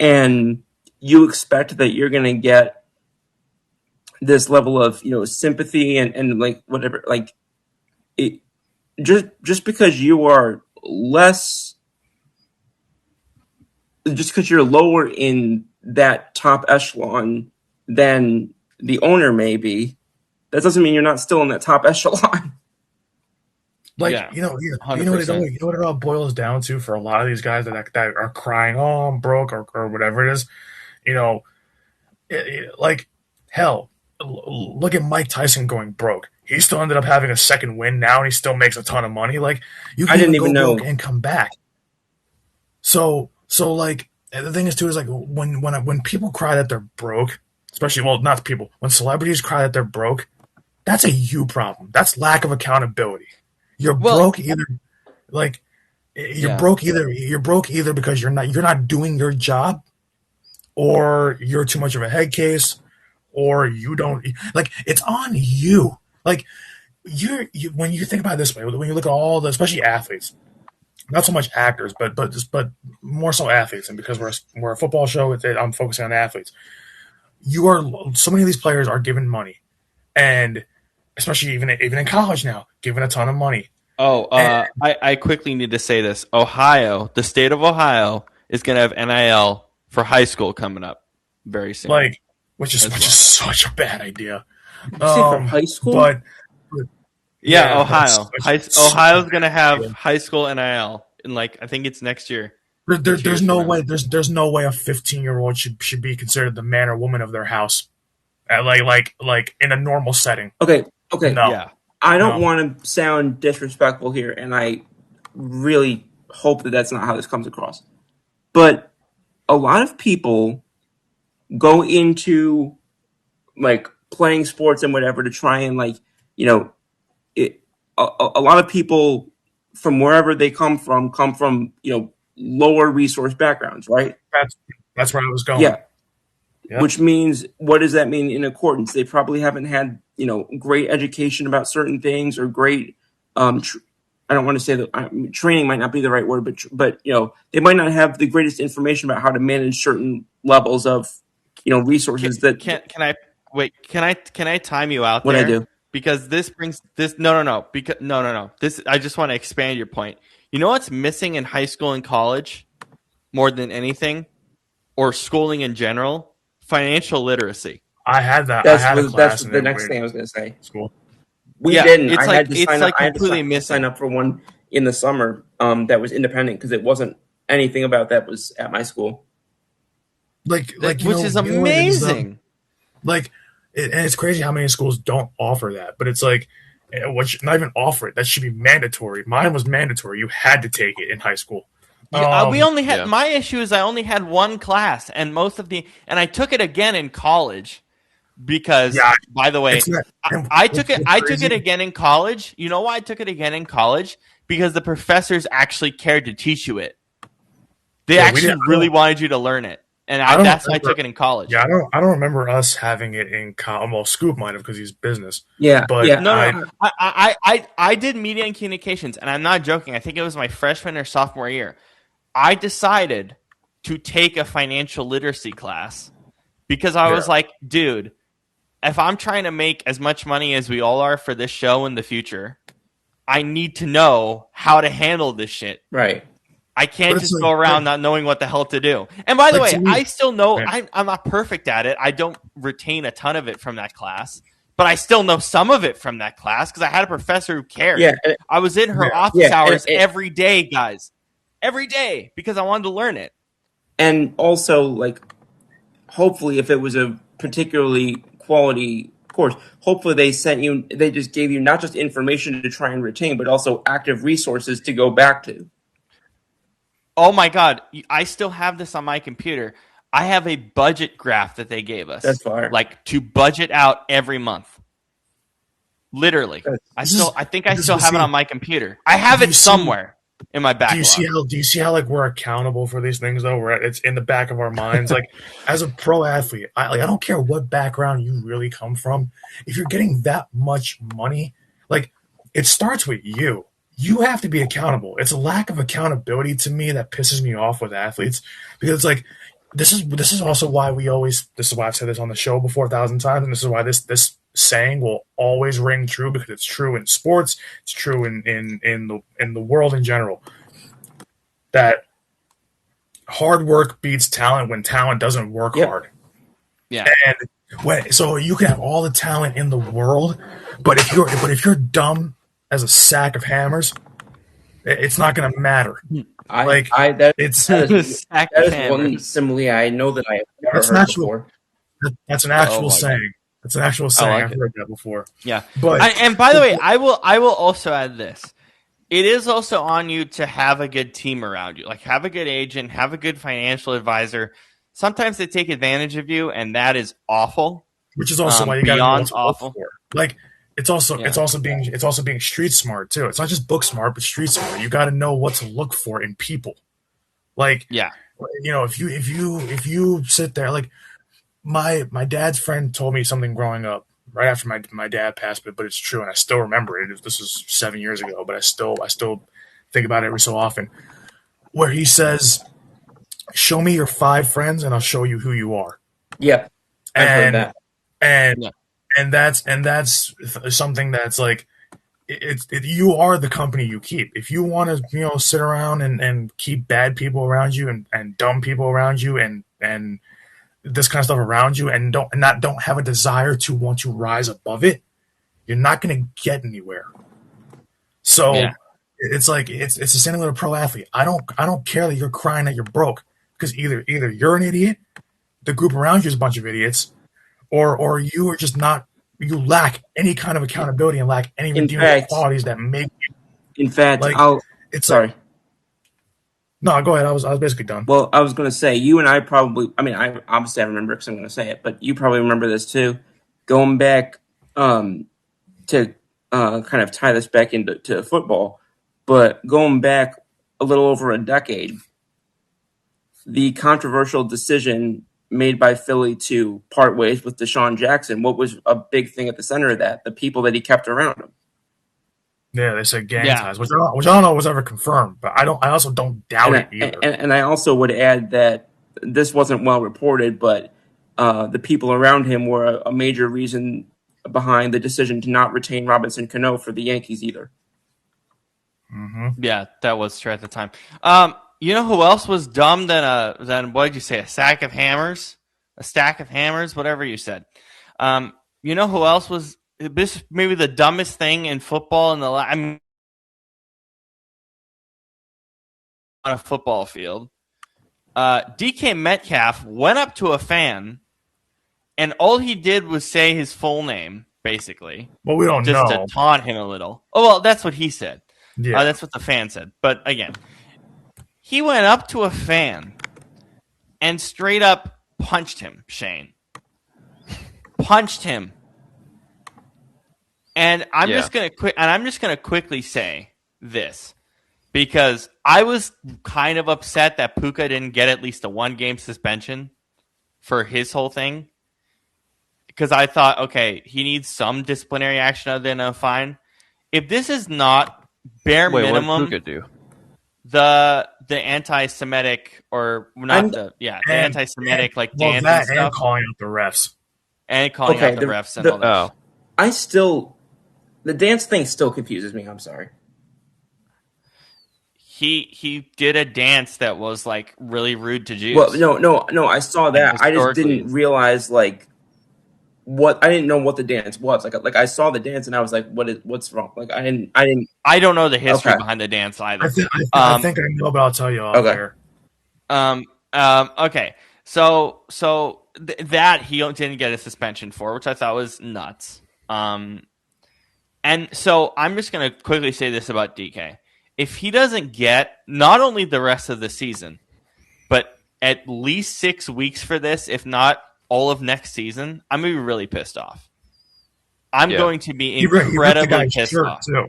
And you expect that you're going to get this level of, you know, sympathy and like whatever, like it just because you are less, just because you're lower in that top echelon than the owner may be, that doesn't mean you're not still in that top echelon. like Yeah, you know what 100%. it all boils down to for a lot of these guys that are crying, oh, I'm broke or whatever it is. You know, like hell, look at Mike Tyson going broke. He still ended up having a second win now, and he still makes a ton of money. Like you I can didn't go even know. broke and come back. So like the thing is too is like when people cry that they're broke, especially not people, when celebrities cry that they're broke, that's a you problem. That's lack of accountability. You're broke either like you're broke either because you're not doing your job, or you're too much of a head case, or you don't like it's on you. Like you when you think about it this way, when you look at all the, especially athletes, not so much actors, but more so athletes, and because we're a football show, I'm focusing on athletes. So many of these players are given money, and especially even in college now, given a ton of money. Oh, I quickly need to say this. Ohio, the state of Ohio, is going to have NIL for high school coming up very soon. Like, which is such a bad idea. You say for high school? But yeah, that's Ohio. Ohio's going to have high school NIL, and like I think it's next year. There's no way. There's no way a 15-year-old should be considered the man or woman of their house, like in a normal setting. Okay. No. Yeah. I don't want to sound disrespectful here, and I really hope that that's not how this comes across. But a lot of people go into like playing sports and whatever to try and a lot of people from wherever they come from lower resource backgrounds, right? That's where I was going. Yeah. Yep. Which means, what does that mean in accordance? They probably haven't had, great education about certain things or great, I don't want to say that training might not be the right word, but they might not have the greatest information about how to manage certain levels of, resources Can I time you out what there? I do. Because this brings this no. This I just want to expand your point. You know what's missing in high school and college more than anything, or schooling in general? Financial literacy. I had that. That's the next thing I was going to say. School. We didn't. It's I had to sign up. I had completely to missing. sign up for one in the summer that was independent because it wasn't anything about that was at my school. Which is amazing. And it's crazy how many schools don't offer that. But it's like, not even offer it. That should be mandatory. Mine was mandatory. You had to take it in high school. We only had my issue is I only had one class, and I took it again in college because, by the way, I took it again in college. You know why I took it again in college? Because the professors actually cared to teach you it. They actually really wanted you to learn it, and that's why I took it in college. Yeah, I don't remember us having it in college. Well, Scoop might have because he's business. Yeah, but yeah. No. I did media and communications, and I'm not joking. I think it was my freshman or sophomore year. I decided to take a financial literacy class because I was like, dude, if I'm trying to make as much money as we all are for this show in the future, I need to know how to handle this shit. Right. I can't just go around not knowing what the hell to do. And by the way, I still know I'm not perfect at it. I don't retain a ton of it from that class, but I still know some of it from that class because I had a professor who cared. Yeah, I was in her office hours every day, guys. Every day because I wanted to learn it. And also, hopefully, if it was a particularly quality course, hopefully they just gave you not just information to try and retain, but also active resources to go back to. Oh my God. I still have this on my computer. I have a budget graph that they gave us. That's fire. To budget out every month. Literally. I think I still have it on my computer. I have it somewhere. In my backlog. Do you see how we're accountable for these things though? It's in the back of our minds. As a pro athlete, I don't care what background you really come from. If you're getting that much money, it starts with you. You have to be accountable. It's a lack of accountability to me that pisses me off with athletes because this is also why this is why I've said this on the show before 1,000 times, and this is why this saying will always ring true because it's true in sports, it's true in the world in general. That hard work beats talent when talent doesn't work hard. Yeah. And so you can have all the talent in the world, but if you're dumb as a sack of hammers, it's not going to matter. That is one simile I know that I have never heard before. That's an actual saying. It's an actual saying. I've heard that before. Yeah. But and by the way, I will also add this. It is also on you to have a good team around you. Have a good agent, have a good financial advisor. Sometimes they take advantage of you, and that is awful. Which is also why you got to know what to awful. Look for. It's also being street smart too. It's not just book smart, but street smart. You got to know what to look for in people. If you sit there my dad's friend told me something growing up right after my dad passed, but it's true, and I still remember it. This was 7 years ago, but I still think about it every so often. Where he says, "Show me your 5 friends, and I'll show you who you are." Yeah, I've heard that. and that's something that's like you are the company you keep. If you want to sit around and keep bad people around you and dumb people around you and this kind of stuff around you and don't have a desire to want to rise above it, you're not going to get anywhere. So Yeah. it's like it's the same thing with a pro athlete. I don't care that you're crying that you're broke, because either you're an idiot, the group around you is a bunch of idiots, or you are just not. You lack any kind of accountability and lack any redeeming qualities that make you. In fact, Like, it's sorry. No, go ahead. I was basically done. Well, I was going to say, you and I probably, I mean, I obviously I remember because I'm going to say it, but you probably remember this too. Going back to kind of tie this back into football, but going back a little over a decade, the controversial decision made by Philly to part ways with Deshaun Jackson, what was a big thing at the center of that? The people that he kept around him. Yeah, they said gang ties, which I don't know was ever confirmed, but I also don't doubt it either. And I also would add that this wasn't well reported, but the people around him were a major reason behind the decision to not retain Robinson Cano for the Yankees either. Mm-hmm. Yeah, that was true at the time. You know who else was dumb than what did you say? A stack of hammers, whatever you said. You know who else was this? Maybe the dumbest thing in football in on a football field. DK Metcalf went up to a fan, and all he did was say his full name, basically. Well, we don't just know. to taunt him a little. Oh well, that's what he said. Yeah, that's what the fan said. But again. He went up to a fan and straight up punched him, Shane. Punched him. And I'm just gonna quickly say this, because I was kind of upset that Puka didn't get at least a 1-game suspension for his whole thing. Because I thought, okay, he needs some disciplinary action other than a fine. If this is not bare minimum, what did Puka do? The anti-Semitic or not the anti-Semitic like dance and stuff, and calling out the refs and calling out the refs and all that. The dance thing still confuses me. I'm sorry. He did a dance that was like really rude to Jews. Well, no, I saw that. I just didn't realize I didn't know what the dance was. Like I saw the dance and I was like, what's wrong? Like I didn't. I don't know the history behind the dance either. I think I know, but I'll tell you all later. Okay. So that he didn't get a suspension for, which I thought was nuts. And so I'm just gonna quickly say this about DK. If he doesn't get not only the rest of the season, but at least 6 weeks for this, if not all of next season, I'm going to be really pissed off. I'm going to be incredibly pissed off. Too.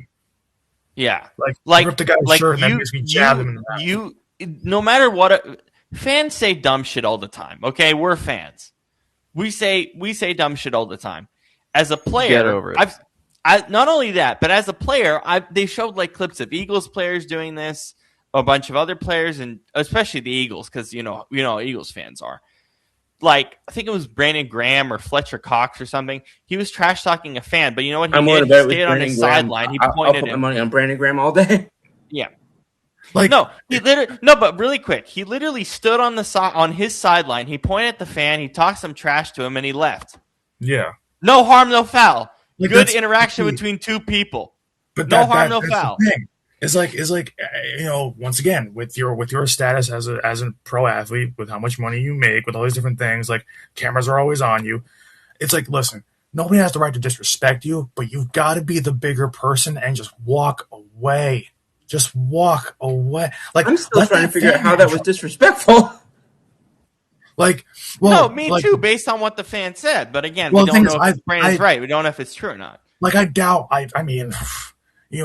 Yeah. Like ripped the guy's shirt and then basically jabbed him in the back. No matter what, fans say dumb shit all the time. Okay, we're fans. We say dumb shit all the time. As a player, get over it. Not only that, but as a player, they showed like clips of Eagles players doing this, a bunch of other players, and especially the Eagles, because you know how Eagles fans are. Like, I think it was Brandon Graham or Fletcher Cox or something. He was trash talking a fan, but you know what he did? He stayed on his sideline. He pointed I'll put my money on Brandon Graham all day. Yeah. But really quick, he literally stood on his sideline. He pointed at the fan. He talked some trash to him, and he left. Yeah. No harm, no foul. Like, good interaction between two people. But no harm, no foul. It's like once again, with your status as a pro athlete, with how much money you make, with all these different things, like cameras are always on you. It's like, listen, nobody has the right to disrespect you, but you've got to be the bigger person and just walk away. Just walk away. Like, I'm still trying to figure out how that was disrespectful. Me too, based on what the fan said. But again, we don't know if Brandon's right. We don't know if it's true or not. Like, I doubt. I mean,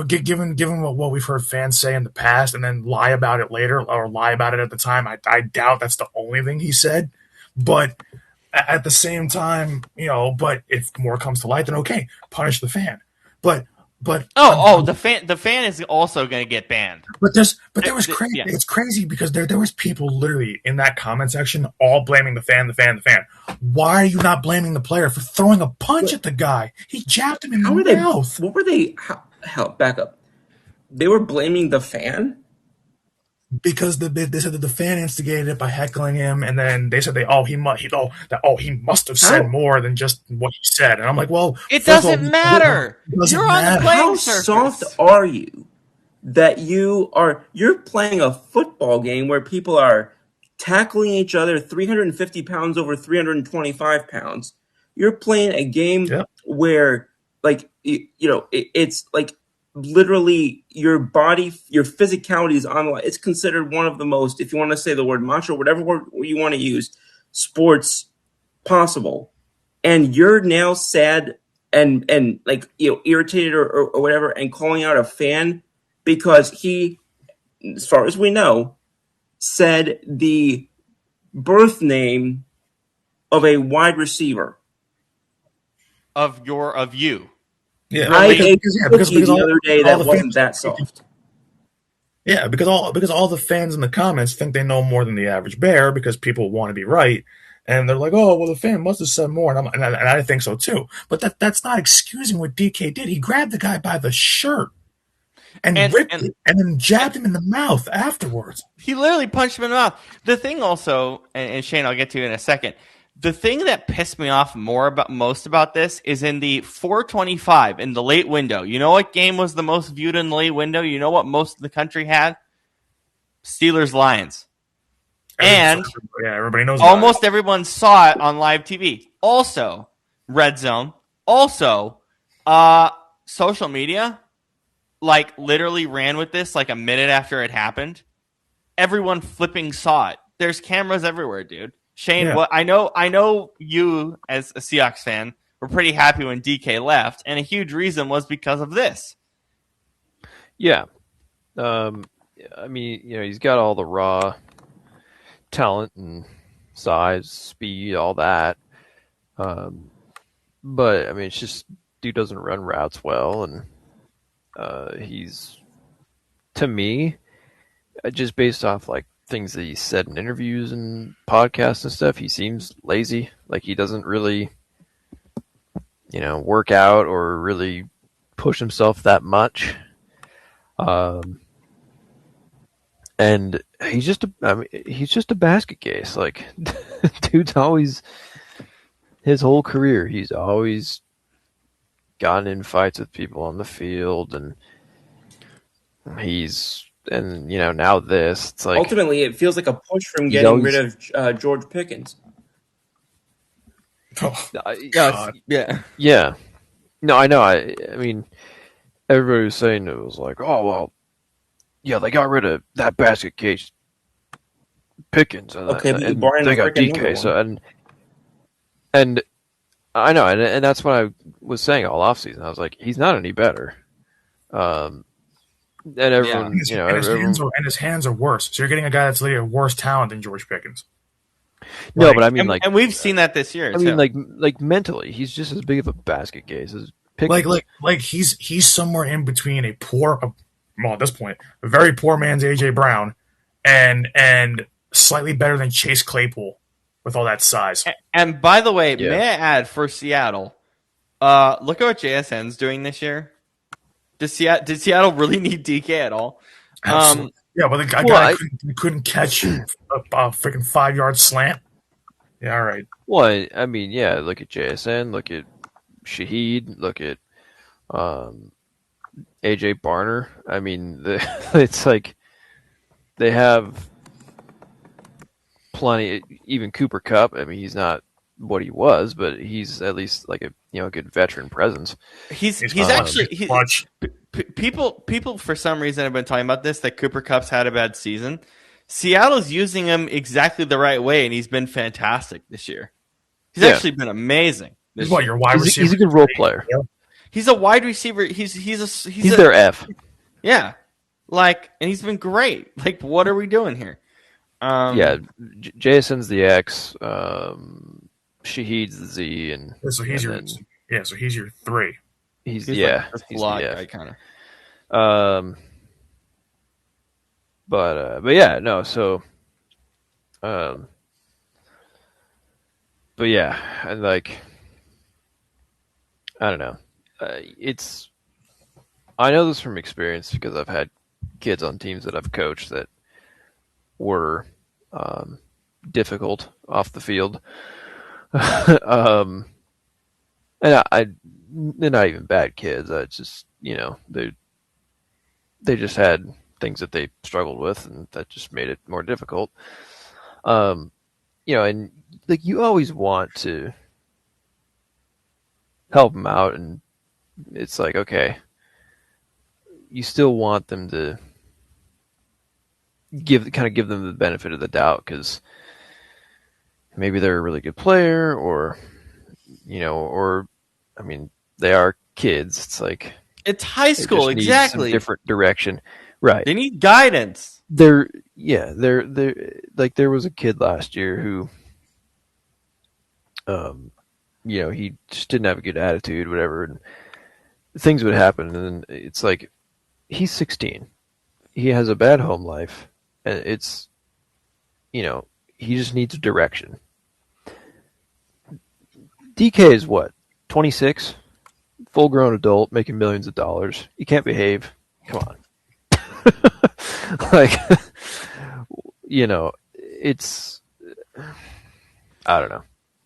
given what we've heard fans say in the past, and then lie about it later or lie about it at the time, I doubt that's the only thing he said. But at the same time, but if more comes to light, then okay, punish the fan. But But the fan is also going to get banned. But there was crazy. Yeah. It's crazy because there was people literally in that comment section all blaming the fan. Why are you not blaming the player for throwing a punch at the guy? He jabbed him in the mouth. What were they? Back up. They were blaming the fan because they said that the fan instigated it by heckling him, and then they said he must have said more than just what he said. And I'm like, well, it doesn't matter. You're on the playing surface. How soft are you that you're playing a football game where people are tackling each other 350 pounds over 325 pounds? You're playing a game where, like, it's like literally your body, your physicality is on the line. It's considered one of the most, if you want to say the word macho, whatever word you want to use, sports possible. And you're now sad and like, irritated or whatever, and calling out a fan because he, as far as we know, said the birth name of a wide receiver. Of you. Yeah, I ate because the other day that wasn't that soft. Yeah, because all the fans in the comments think they know more than the average bear because people want to be right, and they're like, "Oh, well, the fan must have said more," and I think so too. But that's not excusing what DK did. He grabbed the guy by the shirt and ripped it, and then jabbed him in the mouth afterwards. He literally punched him in the mouth. The thing also, and Shane, I'll get to in a second. The thing that pissed me off most about this is in the 425 in the late window. You know what game was the most viewed in the late window? You know what most of the country had? Steelers-Lions. And everybody knows. Almost everyone saw it on live TV. Also, Red Zone. Also, social media, like, literally ran with this like a minute after it happened. Everyone flipping saw it. There's cameras everywhere, dude. Shane, I know you as a Seahawks fan were pretty happy when DK left, and a huge reason was because of this. Yeah. I mean, he's got all the raw talent and size, speed, all that. But, I mean, it's just dude doesn't run routes well, and he's, to me, just based off, like, things that he said in interviews and podcasts and stuff, he seems lazy. Like, he doesn't really, work out or really push himself that much. And he's just a basket case. Like, dude's always, his whole career, he's always gotten in fights with people on the field, and now this, it's like, ultimately it feels like a push from getting rid of George Pickens. Oh, yeah. No, I know. I mean, everybody was saying it was like, oh well, yeah, they got rid of that basket case Pickens, and they got DK. So and I know, and that's what I was saying all offseason. I was like, he's not any better. And everyone, his hands are worse. So you're getting a guy that's literally a worse talent than George Pickens. No, but I mean, and we've seen that this year. I mean, like mentally, he's just as big of a basket case as Pickens. Like he's somewhere in between at this point, a very poor man's AJ Brown, and slightly better than Chase Claypool with all that size. And by the way, may I add for Seattle, look at what JSN's doing this year. Did Seattle really need DK at all? Absolutely. Yeah, but the guy couldn't catch a freaking 5-yard slant. Yeah, all right. Well, I mean, yeah, look at JSN, look at Shaheed, look at AJ Barner. I mean, it's like they have plenty. Even Cooper Kupp. I mean, he's not what he was, but he's at least like a good veteran presence. He's actually people for some reason have been talking about this, that Cooper Kupp's had a bad season. Seattle's using him exactly the right way, and he's been fantastic this year. He's actually been amazing. He's your wide receiver. He's a good role player. He's a wide receiver. He's their F. Yeah, and he's been great. Like, what are we doing here? Jason's the X. Shaheed's the Z, and so he's your 3. He's He's yeah, like the he's flawed the F. guy kind of. But yeah, no. So, but yeah, and like, I don't know. It's I know this from experience because I've had kids on teams that I've coached that were difficult off the field. And they're not even bad kids. It's just they just had things that they struggled with, and that just made it more difficult. And like you always want to help them out, and it's like, okay, you still want them to give them the benefit of the doubt because maybe they're a really good player, or I mean, they are kids. It's like It's high they school, just need exactly. some different direction, right? They need guidance. They're like there was a kid last year who, he just didn't have a good attitude, whatever, and things would happen, and then it's like he's 16, he has a bad home life, and it's, he just needs direction. DK is what, 26, full-grown adult making millions of dollars. You can't behave. Come on. Like, it's, I don't know.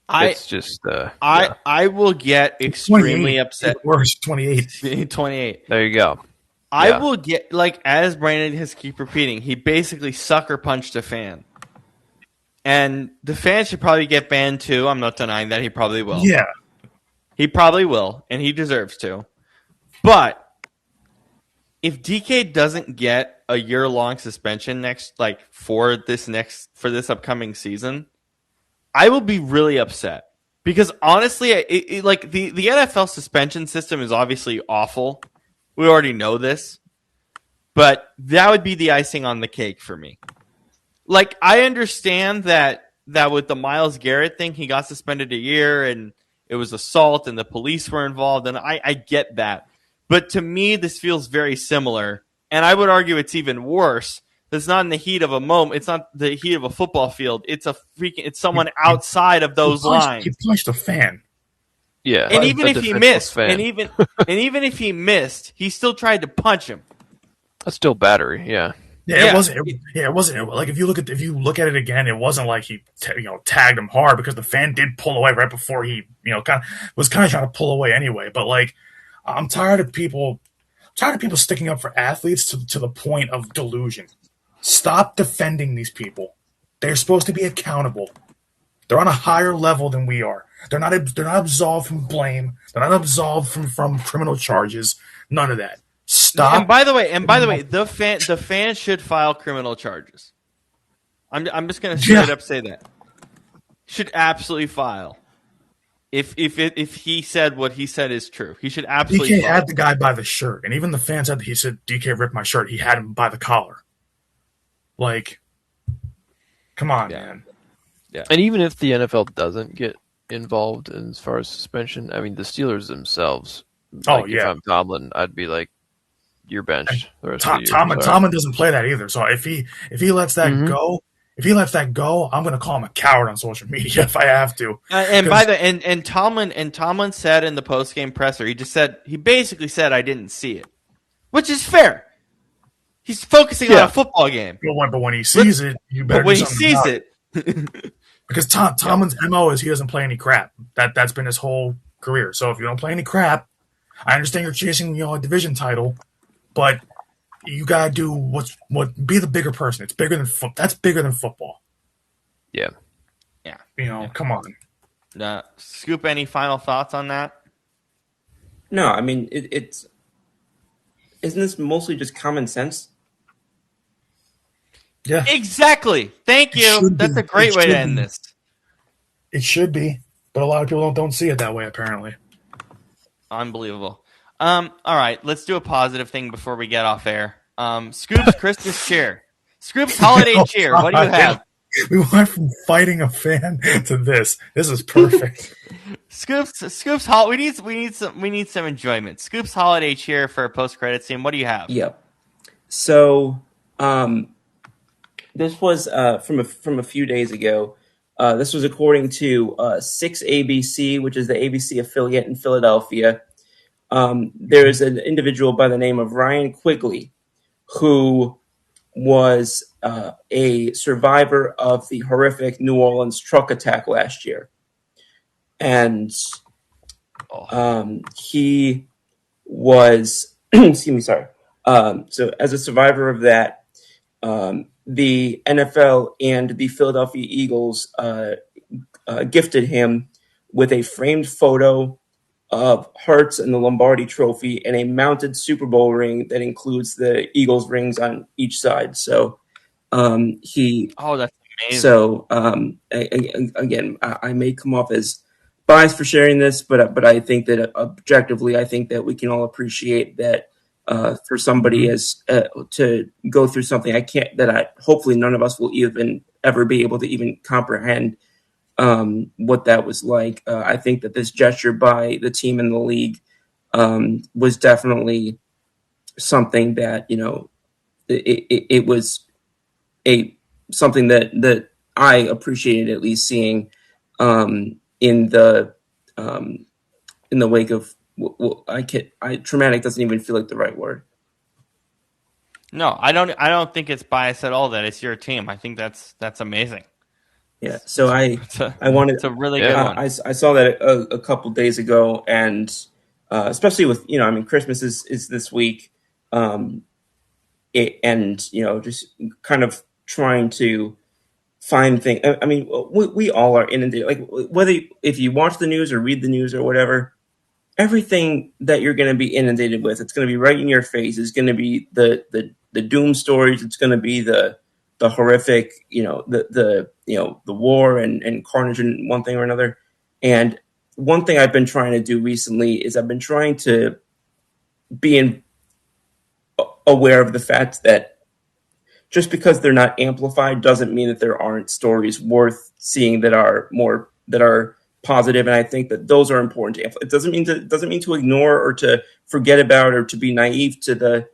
It's just, I will get extremely upset. Worse, 28. 28. There you go. I will get, like, as Brandon has keep repeating, he basically sucker punched a fan. And the fan should probably get banned too. I'm not denying that. He probably will. Yeah. He probably will, and he deserves to. But if DK doesn't get a year-long suspension for this upcoming season, I will be really upset. Because honestly, the NFL suspension system is obviously awful. We already know this. But that would be the icing on the cake for me. Like, I understand that with the Myles Garrett thing, he got suspended a year and it was assault and the police were involved, and I get that. But to me, this feels very similar, and I would argue it's even worse. It's not in the heat of a moment. It's not the heat of a football field. It's someone outside of those lines. He punched a fan. Yeah. And even if he missed, and even if he missed, he still tried to punch him. That's still battery, yeah. Yeah, it wasn't like if you look at it again, it wasn't like he tagged him hard, because the fan did pull away right before he was trying to pull away anyway. But like, I'm tired of people sticking up for athletes to the point of delusion. Stop defending these people. They're supposed to be accountable. They're on a higher level than we are. They're not absolved from blame. They're not absolved from criminal charges. None of that. Stop. And by the way, the fan should file criminal charges. I'm just gonna straight up say that. Should absolutely file. If he said what he said is true, he should absolutely DK file. had the guy by the shirt, and even the fan said that he said DK ripped my shirt. He had him by the collar. Like, come on, man. Yeah. And even if the NFL doesn't get involved as far as suspension, I mean, the Steelers themselves. If I'm Tomlin, I'd be like, you're benched. The rest of the year. Tomlin doesn't play that either. So if he lets that go, I'm going to call him a coward on social media if I have to. And Tomlin said in the post game presser, he basically said I didn't see it, which is fair. He's focusing on a football game. But when he sees it, you better. But when he sees it, because Tomlin's MO is he doesn't play any crap. That's been his whole career. So if you don't play any crap, I understand you're chasing a division title. But you gotta do be the bigger person. It's bigger than that's bigger than football. Yeah. Come on. Scoop, any final thoughts on that? No, I mean isn't this mostly just common sense? Yeah. Exactly. Thank you. That's a great way to end this. It should be, but a lot of people don't see it that way, apparently. Unbelievable. All right, let's do a positive thing before we get off air. Scoop's Christmas cheer. Scoop's holiday cheer. What do you have? We went from fighting a fan to this. This is perfect. Scoops Hall. We need some enjoyment. Scoops holiday cheer for a post credit scene. What do you have? Yep. So this was from a few days ago. This was according to 6ABC, which is the ABC affiliate in Philadelphia. There is an individual by the name of Ryan Quigley who was a survivor of the horrific New Orleans truck attack last year. And he was, excuse me, sorry. So as a survivor of that, the NFL and the Philadelphia Eagles gifted him with a framed photo of Hurts and the Lombardi Trophy and a mounted Super Bowl ring that includes the Eagles rings on each side. So he. Oh, that's amazing. So again, I may come off as biased for sharing this, but I think that objectively, I think that we can all appreciate that for somebody as to go through something hopefully none of us will even ever be able to even comprehend what that was like. I think that this gesture by the team in the league was definitely something that, it was something that I appreciated at least seeing in the wake of traumatic doesn't even feel like the right word. No, I don't think it's biased at all that it's your team. I think that's amazing. Yeah. So It's a really good one. I saw that a couple days ago, and especially with Christmas is this week, and just kind of trying to find things. I mean, we all are inundated. Like if you watch the news or read the news or whatever, everything that you're going to be inundated with, it's going to be right in your face. It's going to be the doom stories. It's going to be the horrific, the war and carnage in one thing or another. And one thing I've been trying to do recently is I've been trying to be aware of the fact that just because they're not amplified doesn't mean that there aren't stories worth seeing that are positive. And I think that those are important. It doesn't mean to ignore or to forget about or to be naive to the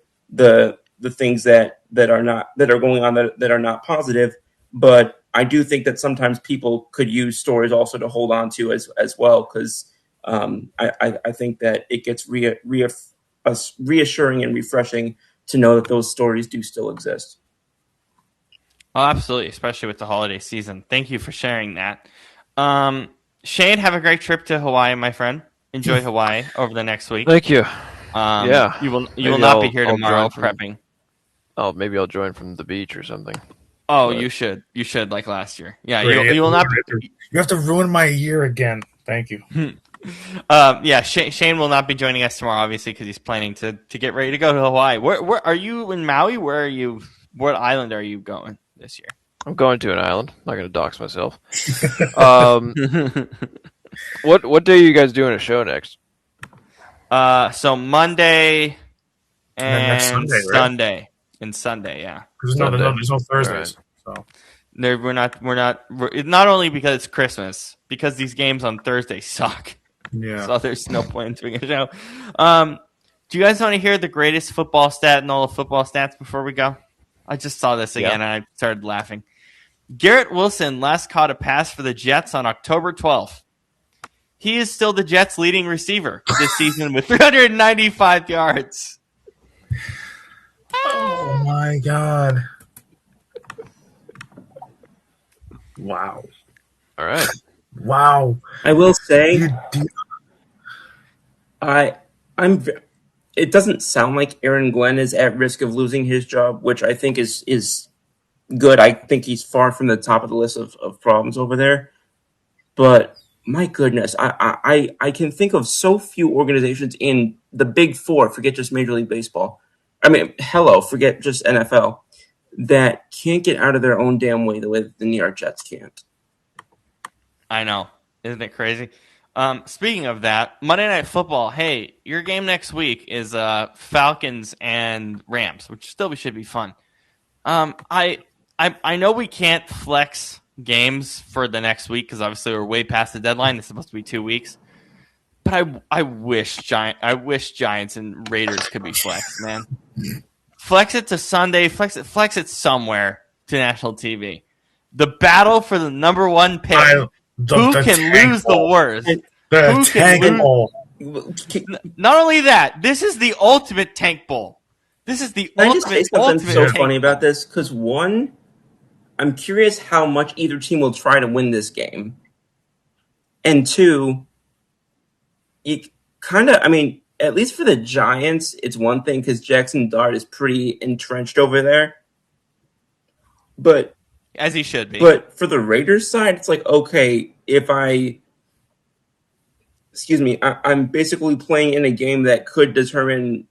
things that are going on that are not positive. But I do think that sometimes people could use stories also to hold on to as well, because I think that it gets reassuring and refreshing to know that those stories do still exist. Oh, absolutely, especially with the holiday season. Thank you for sharing that. Shane, have a great trip to Hawaii, my friend. Enjoy Hawaii over the next week. Thank you. You will not be here tomorrow prepping. Maybe I'll join from the beach or something. Oh, but you should. You should, like last year. Yeah, Great. you will not. You have to ruin my year again. Thank you. Shane will not be joining us tomorrow, obviously, because he's planning to get ready to go to Hawaii. Where are you in Maui? Where are you? What island are you going this year? I'm going to an island. I'm not going to dox myself. What day are you guys doing a show next? So Monday and Sunday, right? Sunday. And Sunday, yeah. There's no Thursdays. Right. So We're not only because it's Christmas, because these games on Thursday suck. yeah. So there's no point in doing a show. Do you guys want to hear the greatest football stat in all of football stats before we go? I just saw this again and I started laughing. Garrett Wilson last caught a pass for the Jets on October 12th. He is still the Jets' leading receiver this season with 395 yards. Oh my God! Wow! All right. Wow! I will say, it doesn't sound like Aaron Glenn is at risk of losing his job, which I think is good. I think he's far from the top of the list of problems over there. But my goodness, I can think of so few organizations in the Big Four, forget just Major League Baseball. I mean, forget just NFL, that can't get out of their own damn way the way that the New York Jets can't. I know. Isn't it crazy? Speaking of that, Monday Night Football, hey, your game next week is Falcons and Rams, which still should be fun. I know we can't flex games for the next week because obviously we're way past the deadline. It's supposed to be 2 weeks. But I wish Giants and Raiders could be flexed, man. Flex it to Sunday. Flex it somewhere to national TV. The battle for the number one pick. Who can lose the worst? The tank bowl. Not only that, this is the ultimate tank bowl. This is the Can I just say ultimate something so tank funny bowl. about this? Because one, I'm curious how much either team will try to win this game. And two, you kind of, I mean, at least for the Giants, it's one thing because Jackson Dart is pretty entrenched over there. But As he should be. But for the Raiders side, it's like, okay, if I'm basically playing in a game that could determine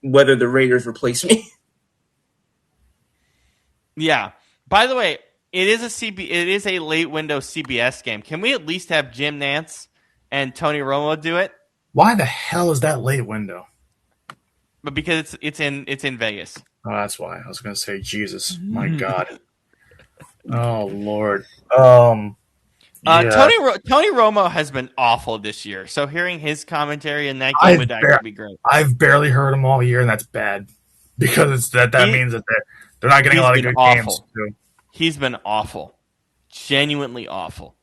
whether the Raiders replace me. Yeah. By the way, it is a late window CBS game. Can we at least have Jim Nantz and Tony Romo do it? Why the hell is that late window? But because it's in Vegas. Oh, that's why. I was going to say, Jesus, my God. Oh, Lord. Yeah. Tony Romo has been awful this year. So hearing his commentary in that game would actually be great. I've barely heard him all year, and that's bad because that means that they're not getting a lot of good games. Too. He's been awful, genuinely awful.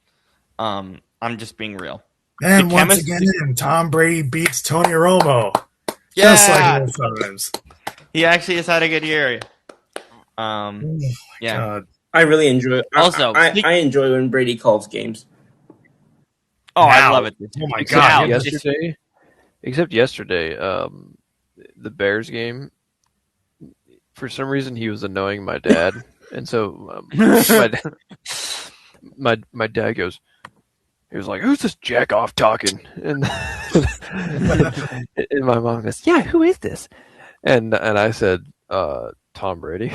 I'm just being real. And once again, Tom Brady beats Tony Romo. Just like old times. He actually has had a good year. Yeah. God. I really enjoy it. Also, I enjoy when Brady calls games. Oh, I love it. Oh my God! Except yesterday, the Bears game. For some reason, he was annoying my dad, and so my dad goes. He was like, "Who's this jack off talking?" And and my mom goes, "Yeah, who is this?" And I said, "Tom Brady."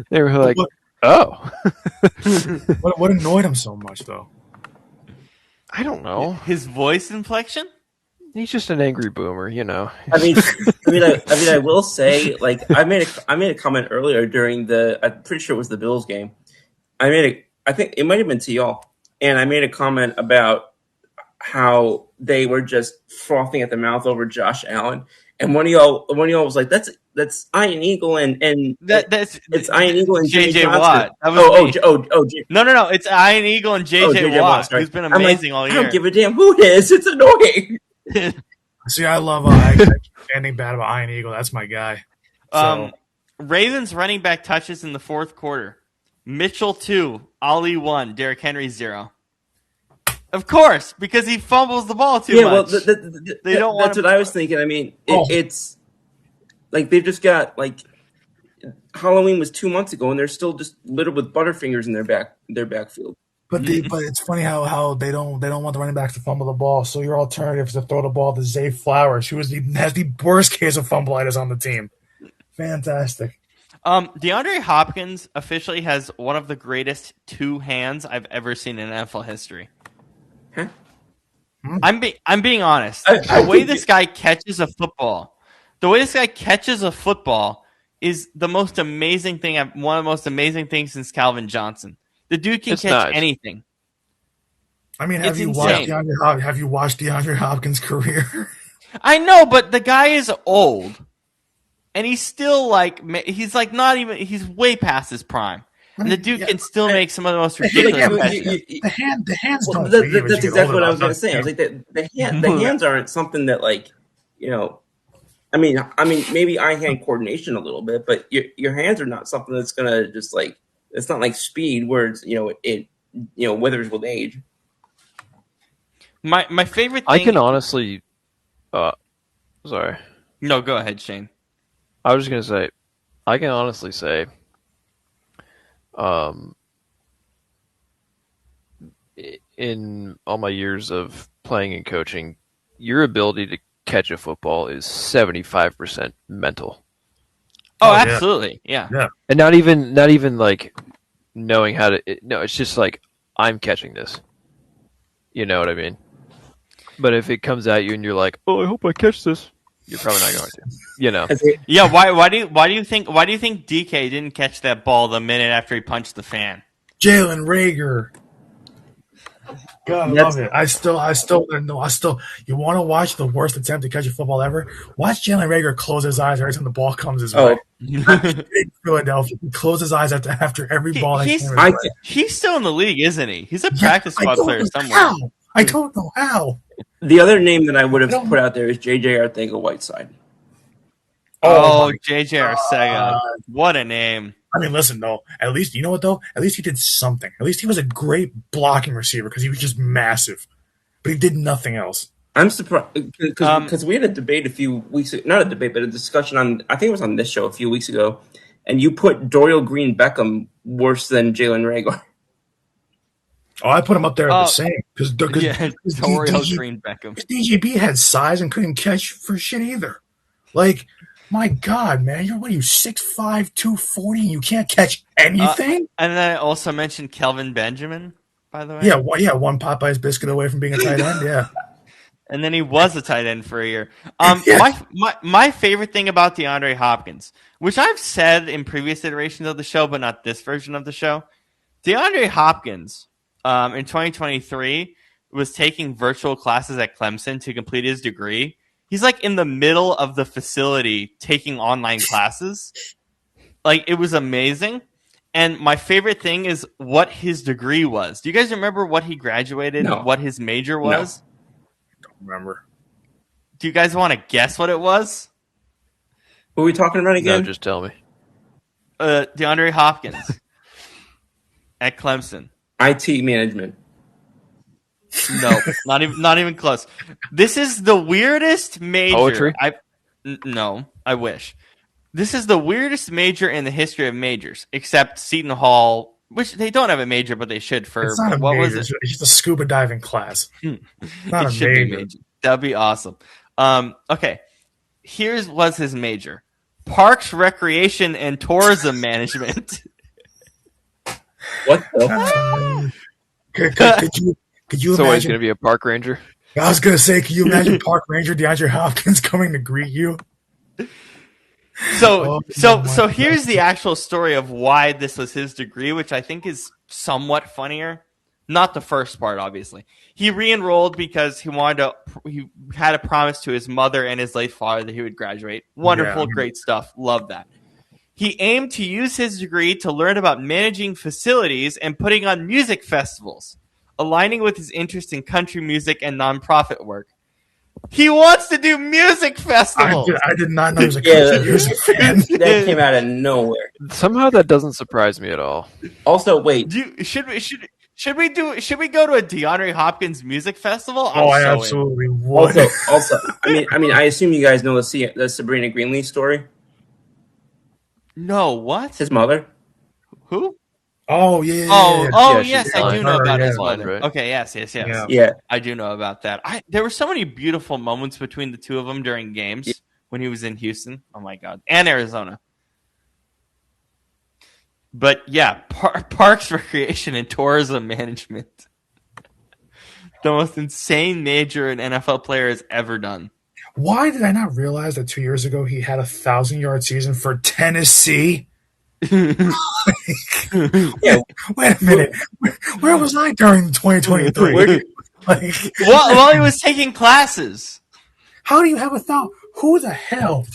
They were like, "Oh." What annoyed him so much, though? I don't know. His voice inflection? He's just an angry boomer, you know. I will say, like, I made a comment earlier during I'm pretty sure it was the Bills game. I think it might have been to y'all, and I made a comment about how they were just frothing at the mouth over Josh Allen, and one of y'all was like, "That's Iron Eagle and it's Iron Eagle and JJ Watt." No, it's Iron Eagle and JJ Watt, who's been amazing all year. I don't give a damn who it is. It's annoying. See, I love standing bad about Iron Eagle. That's my guy. So. Ravens running back touches in the fourth quarter. Mitchell 2, Ali 1, Derrick Henry 0. Of course, because he fumbles the ball too much. Well, that's what I was thinking. I mean, it's like they've just got like Halloween was 2 months ago, and they're still just littered with Butterfingers in their backfield. But it's funny how they don't want the running backs to fumble the ball. So your alternative is to throw the ball to Zay Flowers, who has the worst case of fumbleitis on the team. Fantastic. DeAndre Hopkins officially has one of the greatest two hands I've ever seen in NFL history. Huh? I'm being honest. The way this guy catches a football is the most amazing thing. One of the most amazing things since Calvin Johnson. The dude can catch anything. I mean, have you watched DeAndre Hopkins' career? I know, but the guy is old, and he's still he's way past his prime. And the dude can still make some of the most ridiculous catches. The hands don't. That's exactly what I was going to say. I was like, the hands aren't something that I mean, maybe eye-hand coordination a little bit, but your hands are not something that's going to just it's not like speed where it's, it withers with age. My favorite thing. I can honestly, sorry. No, go ahead, Shane. I was just going to say, I can honestly say, in all my years of playing and coaching, your ability to catch a football is 75% mental. Oh, absolutely. Yeah. And not even like knowing how to, no, it's just like, I'm catching this. You know what I mean? But if it comes at you and you're like, oh, I hope I catch this, you're probably not going to. You know? Yeah. Why do you think DK didn't catch that ball the minute after he punched the fan? Jalen Reagor. God, I That's- love it. You want to watch the worst attempt to catch a football ever? Watch Jalen Rager close his eyes every time the ball comes his way. In Philadelphia, he closes his eyes after every ball. that he's, came his way. he's still in the league, isn't he? He's a practice I squad don't player know somewhere. how. I don't know how. The other name that I would I have don't- put out there is J.J. Arcega-Whiteside. Oh, my JJ Arcega. God. What a name. I mean, listen, though. At least, you know what, though? At least he did something. At least he was a great blocking receiver because he was just massive. But he did nothing else. I'm surprised because we had a debate a few weeks ago, not a debate, but a discussion on, I think it was on this show a few weeks ago, and you put Dorial Green Beckham worse than Jalen Rager. Oh, I put him up there at the same. Because Dorial Green Beckham. DGB had size and couldn't catch for shit either. Like, my God, man. You're 6'5", 240, and you can't catch anything? And then I also mentioned Kelvin Benjamin, by the way. Yeah, one Popeye's biscuit away from being a tight end, yeah. And then he was a tight end for a year. Yeah. My favorite thing about DeAndre Hopkins, which I've said in previous iterations of the show, but not this version of the show, DeAndre Hopkins in 2023 was taking virtual classes at Clemson to complete his degree. He's like in the middle of the facility taking online classes. Like, it was amazing. And my favorite thing is what his degree was. Do you guys remember what he graduated? No. What his major was? Don't remember. Do you guys want to guess what it was? Who are we talking about No, again? just tell me. DeAndre Hopkins at Clemson. IT management. No, not even close. This is the weirdest major. Poetry? No, I wish. This is the weirdest major in the history of majors, except Seton Hall, which they don't have a major, but they should for It's not a what major. was it? It's just a scuba diving class. Not It a should be major. major. That'd be awesome. Okay, was his major: Parks, Recreation, and Tourism Management. What the? Could you So he's imagine? going to be a park ranger? I was going to say, can you imagine Park Ranger DeAndre Hopkins coming to greet you? So Oh, my here's the actual story of why this was his degree, which I think is somewhat funnier. Not the first part, obviously. He re-enrolled because he had a promise to his mother and his late father that he would graduate. Wonderful, Yeah. great stuff. Love that. He aimed to use his degree to learn about managing facilities and putting on music festivals, aligning with his interest in country music and nonprofit work. He wants to do music festivals. I did not know he was a Yeah. country music fan. That came out of nowhere. Somehow that doesn't surprise me at all. Also, wait. Should we go to a DeAndre Hopkins music festival? Oh, I so in. absolutely would. Also, I assume you guys know the Sabrina Greenlee story. No, what? His mother. Who? Oh, yeah. Oh, she's yes, I do blind. know about his Blind, mother. right? Okay, yes. Yeah. Yeah. I do know about that. There were so many beautiful moments between the two of them during games when he was in Houston. Oh my God, and Arizona. But yeah, Parks, Recreation, and Tourism Management. The most insane major an NFL player has ever done. Why did I not realize that 2 years ago he had 1,000-yard season for Tennessee? Yeah. Wait a minute. Where was I during 2023? Like, While he was taking classes. how do you have who the hell?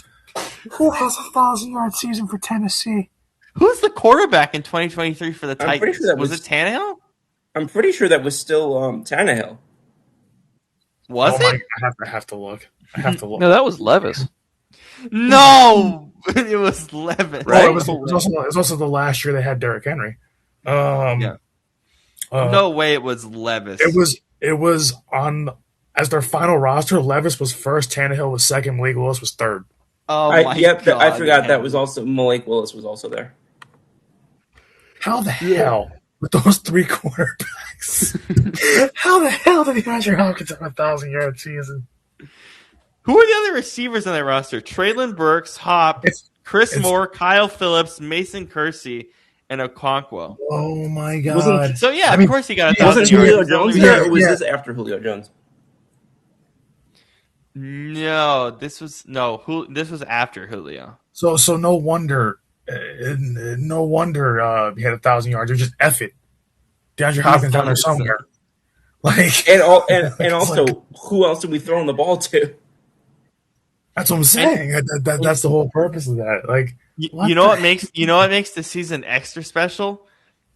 Who has 1,000-yard season for Tennessee? Who's the quarterback in 2023 for the I'm pretty Titans? sure that was was- it Tannehill? I'm pretty sure that was still Tannehill. Was Oh it? I have to look. I have to look. No, that was Levis. No, it was Levis. Right? It was also the last year they had Derrick Henry. Yeah. No way, it was Levis. It was on as their final roster. Levis was first, Tannehill was second, Malik Willis was third. Oh my God! I forgot that was also Malik Willis was also there. How the hell with those three quarterbacks? How the hell did DeAndre Hopkins have 1,000-yard season? Who are the other receivers on that roster? Traylon Burks, Hop, Chris it's- Moore, Kyle Phillips, Mason Kersey, and Okonkwo. Oh my God! So yeah, I mean, of course he got yeah, 1,000 Wasn't yards. Julio Jones yeah, there, or was yeah. this after Julio Jones? No, this was after Julio. So no wonder, he had 1,000 yards. They're just F it. DeAndre Hopkins down there somewhere. Like, and also, like, who else are we throwing the ball to? that's what I'm saying. That's the whole purpose of that. Like, you know what makes the season extra special?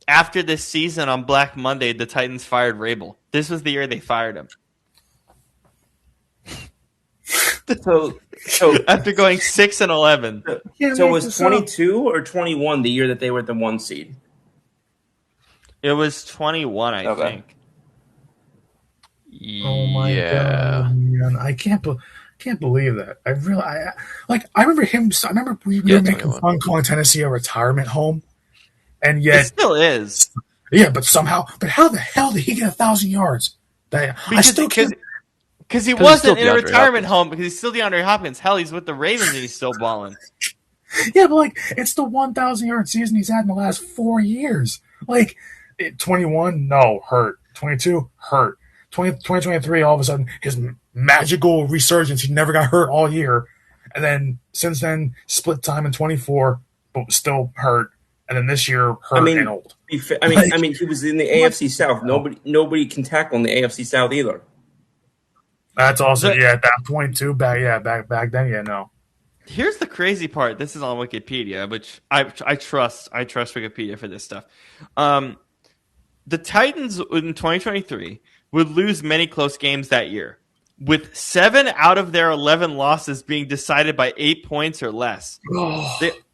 After this season on Black Monday, the Titans fired Rabel. This was the year they fired him. So After going 6-11. so was 22 or 21 the year that they were at the 1 seed? It was 21, I Okay. think. Oh my god, man. I can't believe that. I remember him. I remember we were making 21. fun calling Tennessee a retirement home, and It yet, still is. yeah, but how the hell did he get 1,000 yards? I still can't. Because he he's wasn't still in a DeAndre retirement Hopkins. home because he's still DeAndre Hopkins. Hell, he's with the Ravens and he's still balling. Yeah, but like it's the 1,000-yard season he's had in the last 4 years. Like 21, no, hurt. 22, hurt. 2023, all of a sudden, his magical resurgence. He never got hurt all year, and then since then, split time in 24, but still hurt. And then this year, hurt and old. I mean, he was in the AFC South. Nobody can tackle in the AFC South either. That's also at that point too. Back then, no. Here's the crazy part. This is on Wikipedia, which I trust. I trust Wikipedia for this stuff. The Titans in 2023 would lose many close games that year, with 7 out of their 11 losses being decided by 8 points or less.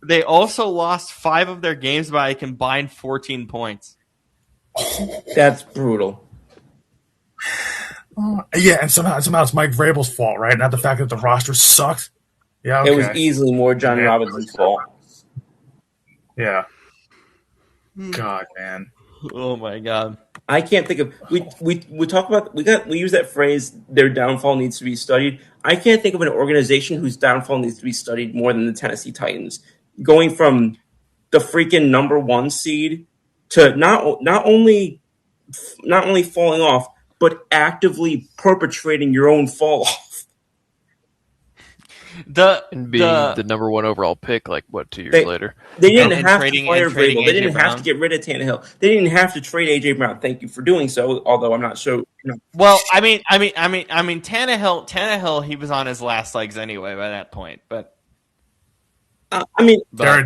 They also lost 5 of their games by a combined 14 points. That's brutal. Yeah, and somehow it's Mike Vrabel's fault, right? Not the fact that the roster sucked. Yeah, okay. It was easily more Johnny Robinson's fault. Yeah. God, man. Oh my god. I can't think of we talk about we use that phrase, their downfall needs to be studied. I can't think of an organization whose downfall needs to be studied more than the Tennessee Titans. Going from the freaking number 1 seed to not only falling off, but actively perpetrating your own fall off. And being the number 1 overall pick, 2 years later. They didn't And have trading- to fire and trading Vrabel. They A.J. didn't have Brown. to get rid of Tannehill. They didn't have to trade A.J. Brown. Thank you for doing so, although I'm not sure. Well, I mean, Tannehill, he was on his last legs anyway by that point. But Derek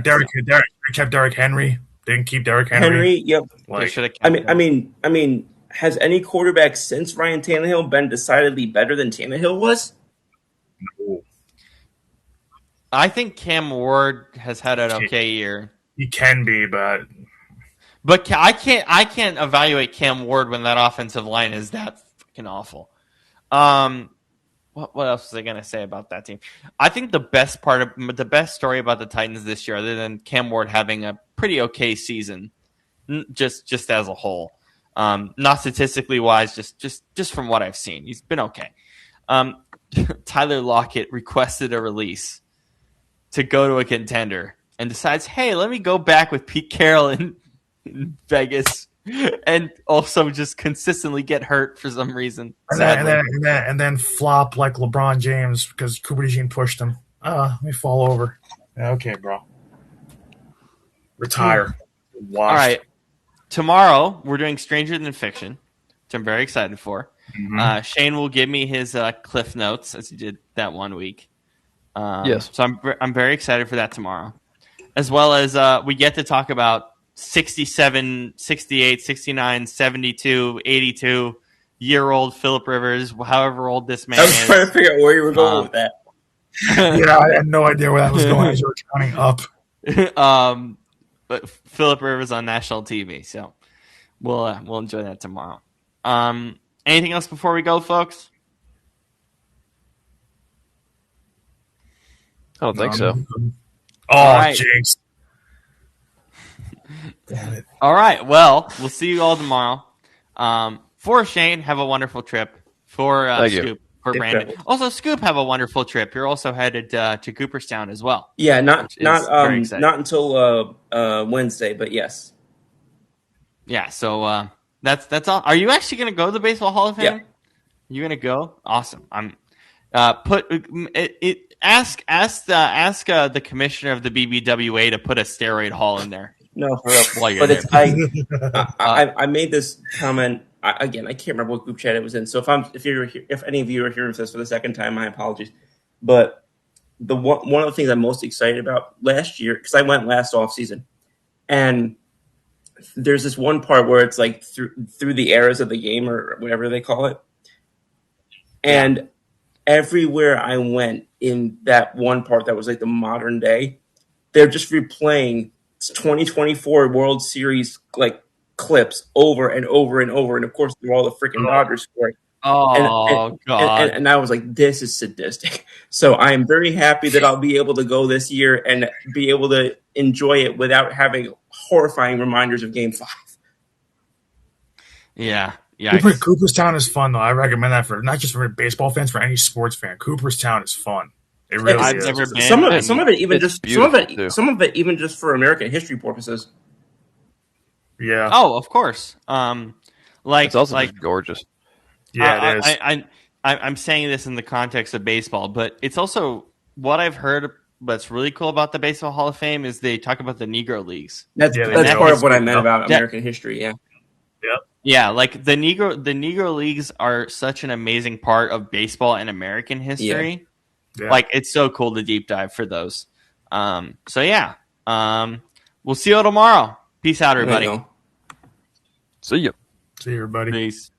kept Derrick Henry. Didn't keep Derrick Henry. Yep. they should have. I mean, has any quarterback since Ryan Tannehill been decidedly better than Tannehill was? No. I think Cam Ward has had an okay year, He can be, but I can't evaluate Cam Ward when that offensive line is that fucking awful. What else was I gonna say about that team? I think the best story about the Titans this year, other than Cam Ward having a pretty okay season, just as a whole, not statistically wise, just from what I've seen, he's been okay. Tyler Lockett requested a release to go to a contender and decides, hey, let me go back with Pete Carroll in Vegas, and also just consistently get hurt for some reason. and then flop like LeBron James because Cooper DeJean pushed him. Let me fall over. Yeah, okay, bro. Retire. Washed. All right. Tomorrow, we're doing Stranger Than Fiction, which I'm very excited for. Mhm. Shane will give me his Cliff Notes, as he did that one week. Yes. So I'm very excited for that tomorrow. As well as we get to talk about 67, 68, 69, 72, 82-year-old Phillip Rivers, however old this man I was trying to figure out where you were going with that. Yeah, I had no idea where that was going as you were counting up. But Phillip Rivers on national TV, so we'll enjoy that tomorrow. Anything else before we go, folks? I don't think so. Oh, All right. jinx. Damn it. All right. Well, we'll see you all tomorrow. For Shane, have a wonderful trip. For Thank you. Scoop, for Safe Brandon. travels. Also, Scoop, have a wonderful trip. You're also headed to Cooperstown as well. Yeah, not Which is very exciting. until Wednesday, but yes. Yeah. So that's all. Are you actually going to go to the Baseball Hall of Fame? Yeah. You going to go? Awesome. I'm. Ask the commissioner of the BBWA to put a steroid hall in there. No, for real. While you're But there. I made this comment again, I can't remember what group chat it was in. So if any of you are hearing this for the second time, my apologies. But one of the things I'm most excited about last year, because I went last off season, and there's this one part where it's like through the eras of the game or whatever they call it, and everywhere I went in that one part that was like the modern day, they're just replaying 2024 World Series like clips over and over and over, and of course they're all the freaking Dodgers scoring. God! And I was like, this is sadistic. So I am very happy that I'll be able to go this year and be able to enjoy it without having horrifying reminders of Game 5. Yeah. Cooperstown is fun though. I recommend that for not just for baseball fans, for any sports fan. Cooperstown is fun. It really I've is. never been. Some of it even just for American history purposes. Yeah. Oh, of course. It's also just gorgeous. Yeah, it is. I'm saying this in the context of baseball, but it's also what I've heard. What's really cool about the Baseball Hall of Fame is they talk about the Negro Leagues. That's part of what I meant about American history. Yeah. Yep. Yeah, like the Negro Leagues are such an amazing part of baseball and American history. Yeah. Like it's so cool to deep dive for those. So yeah, we'll see you tomorrow. Peace out, everybody. See ya. See you, everybody. Peace.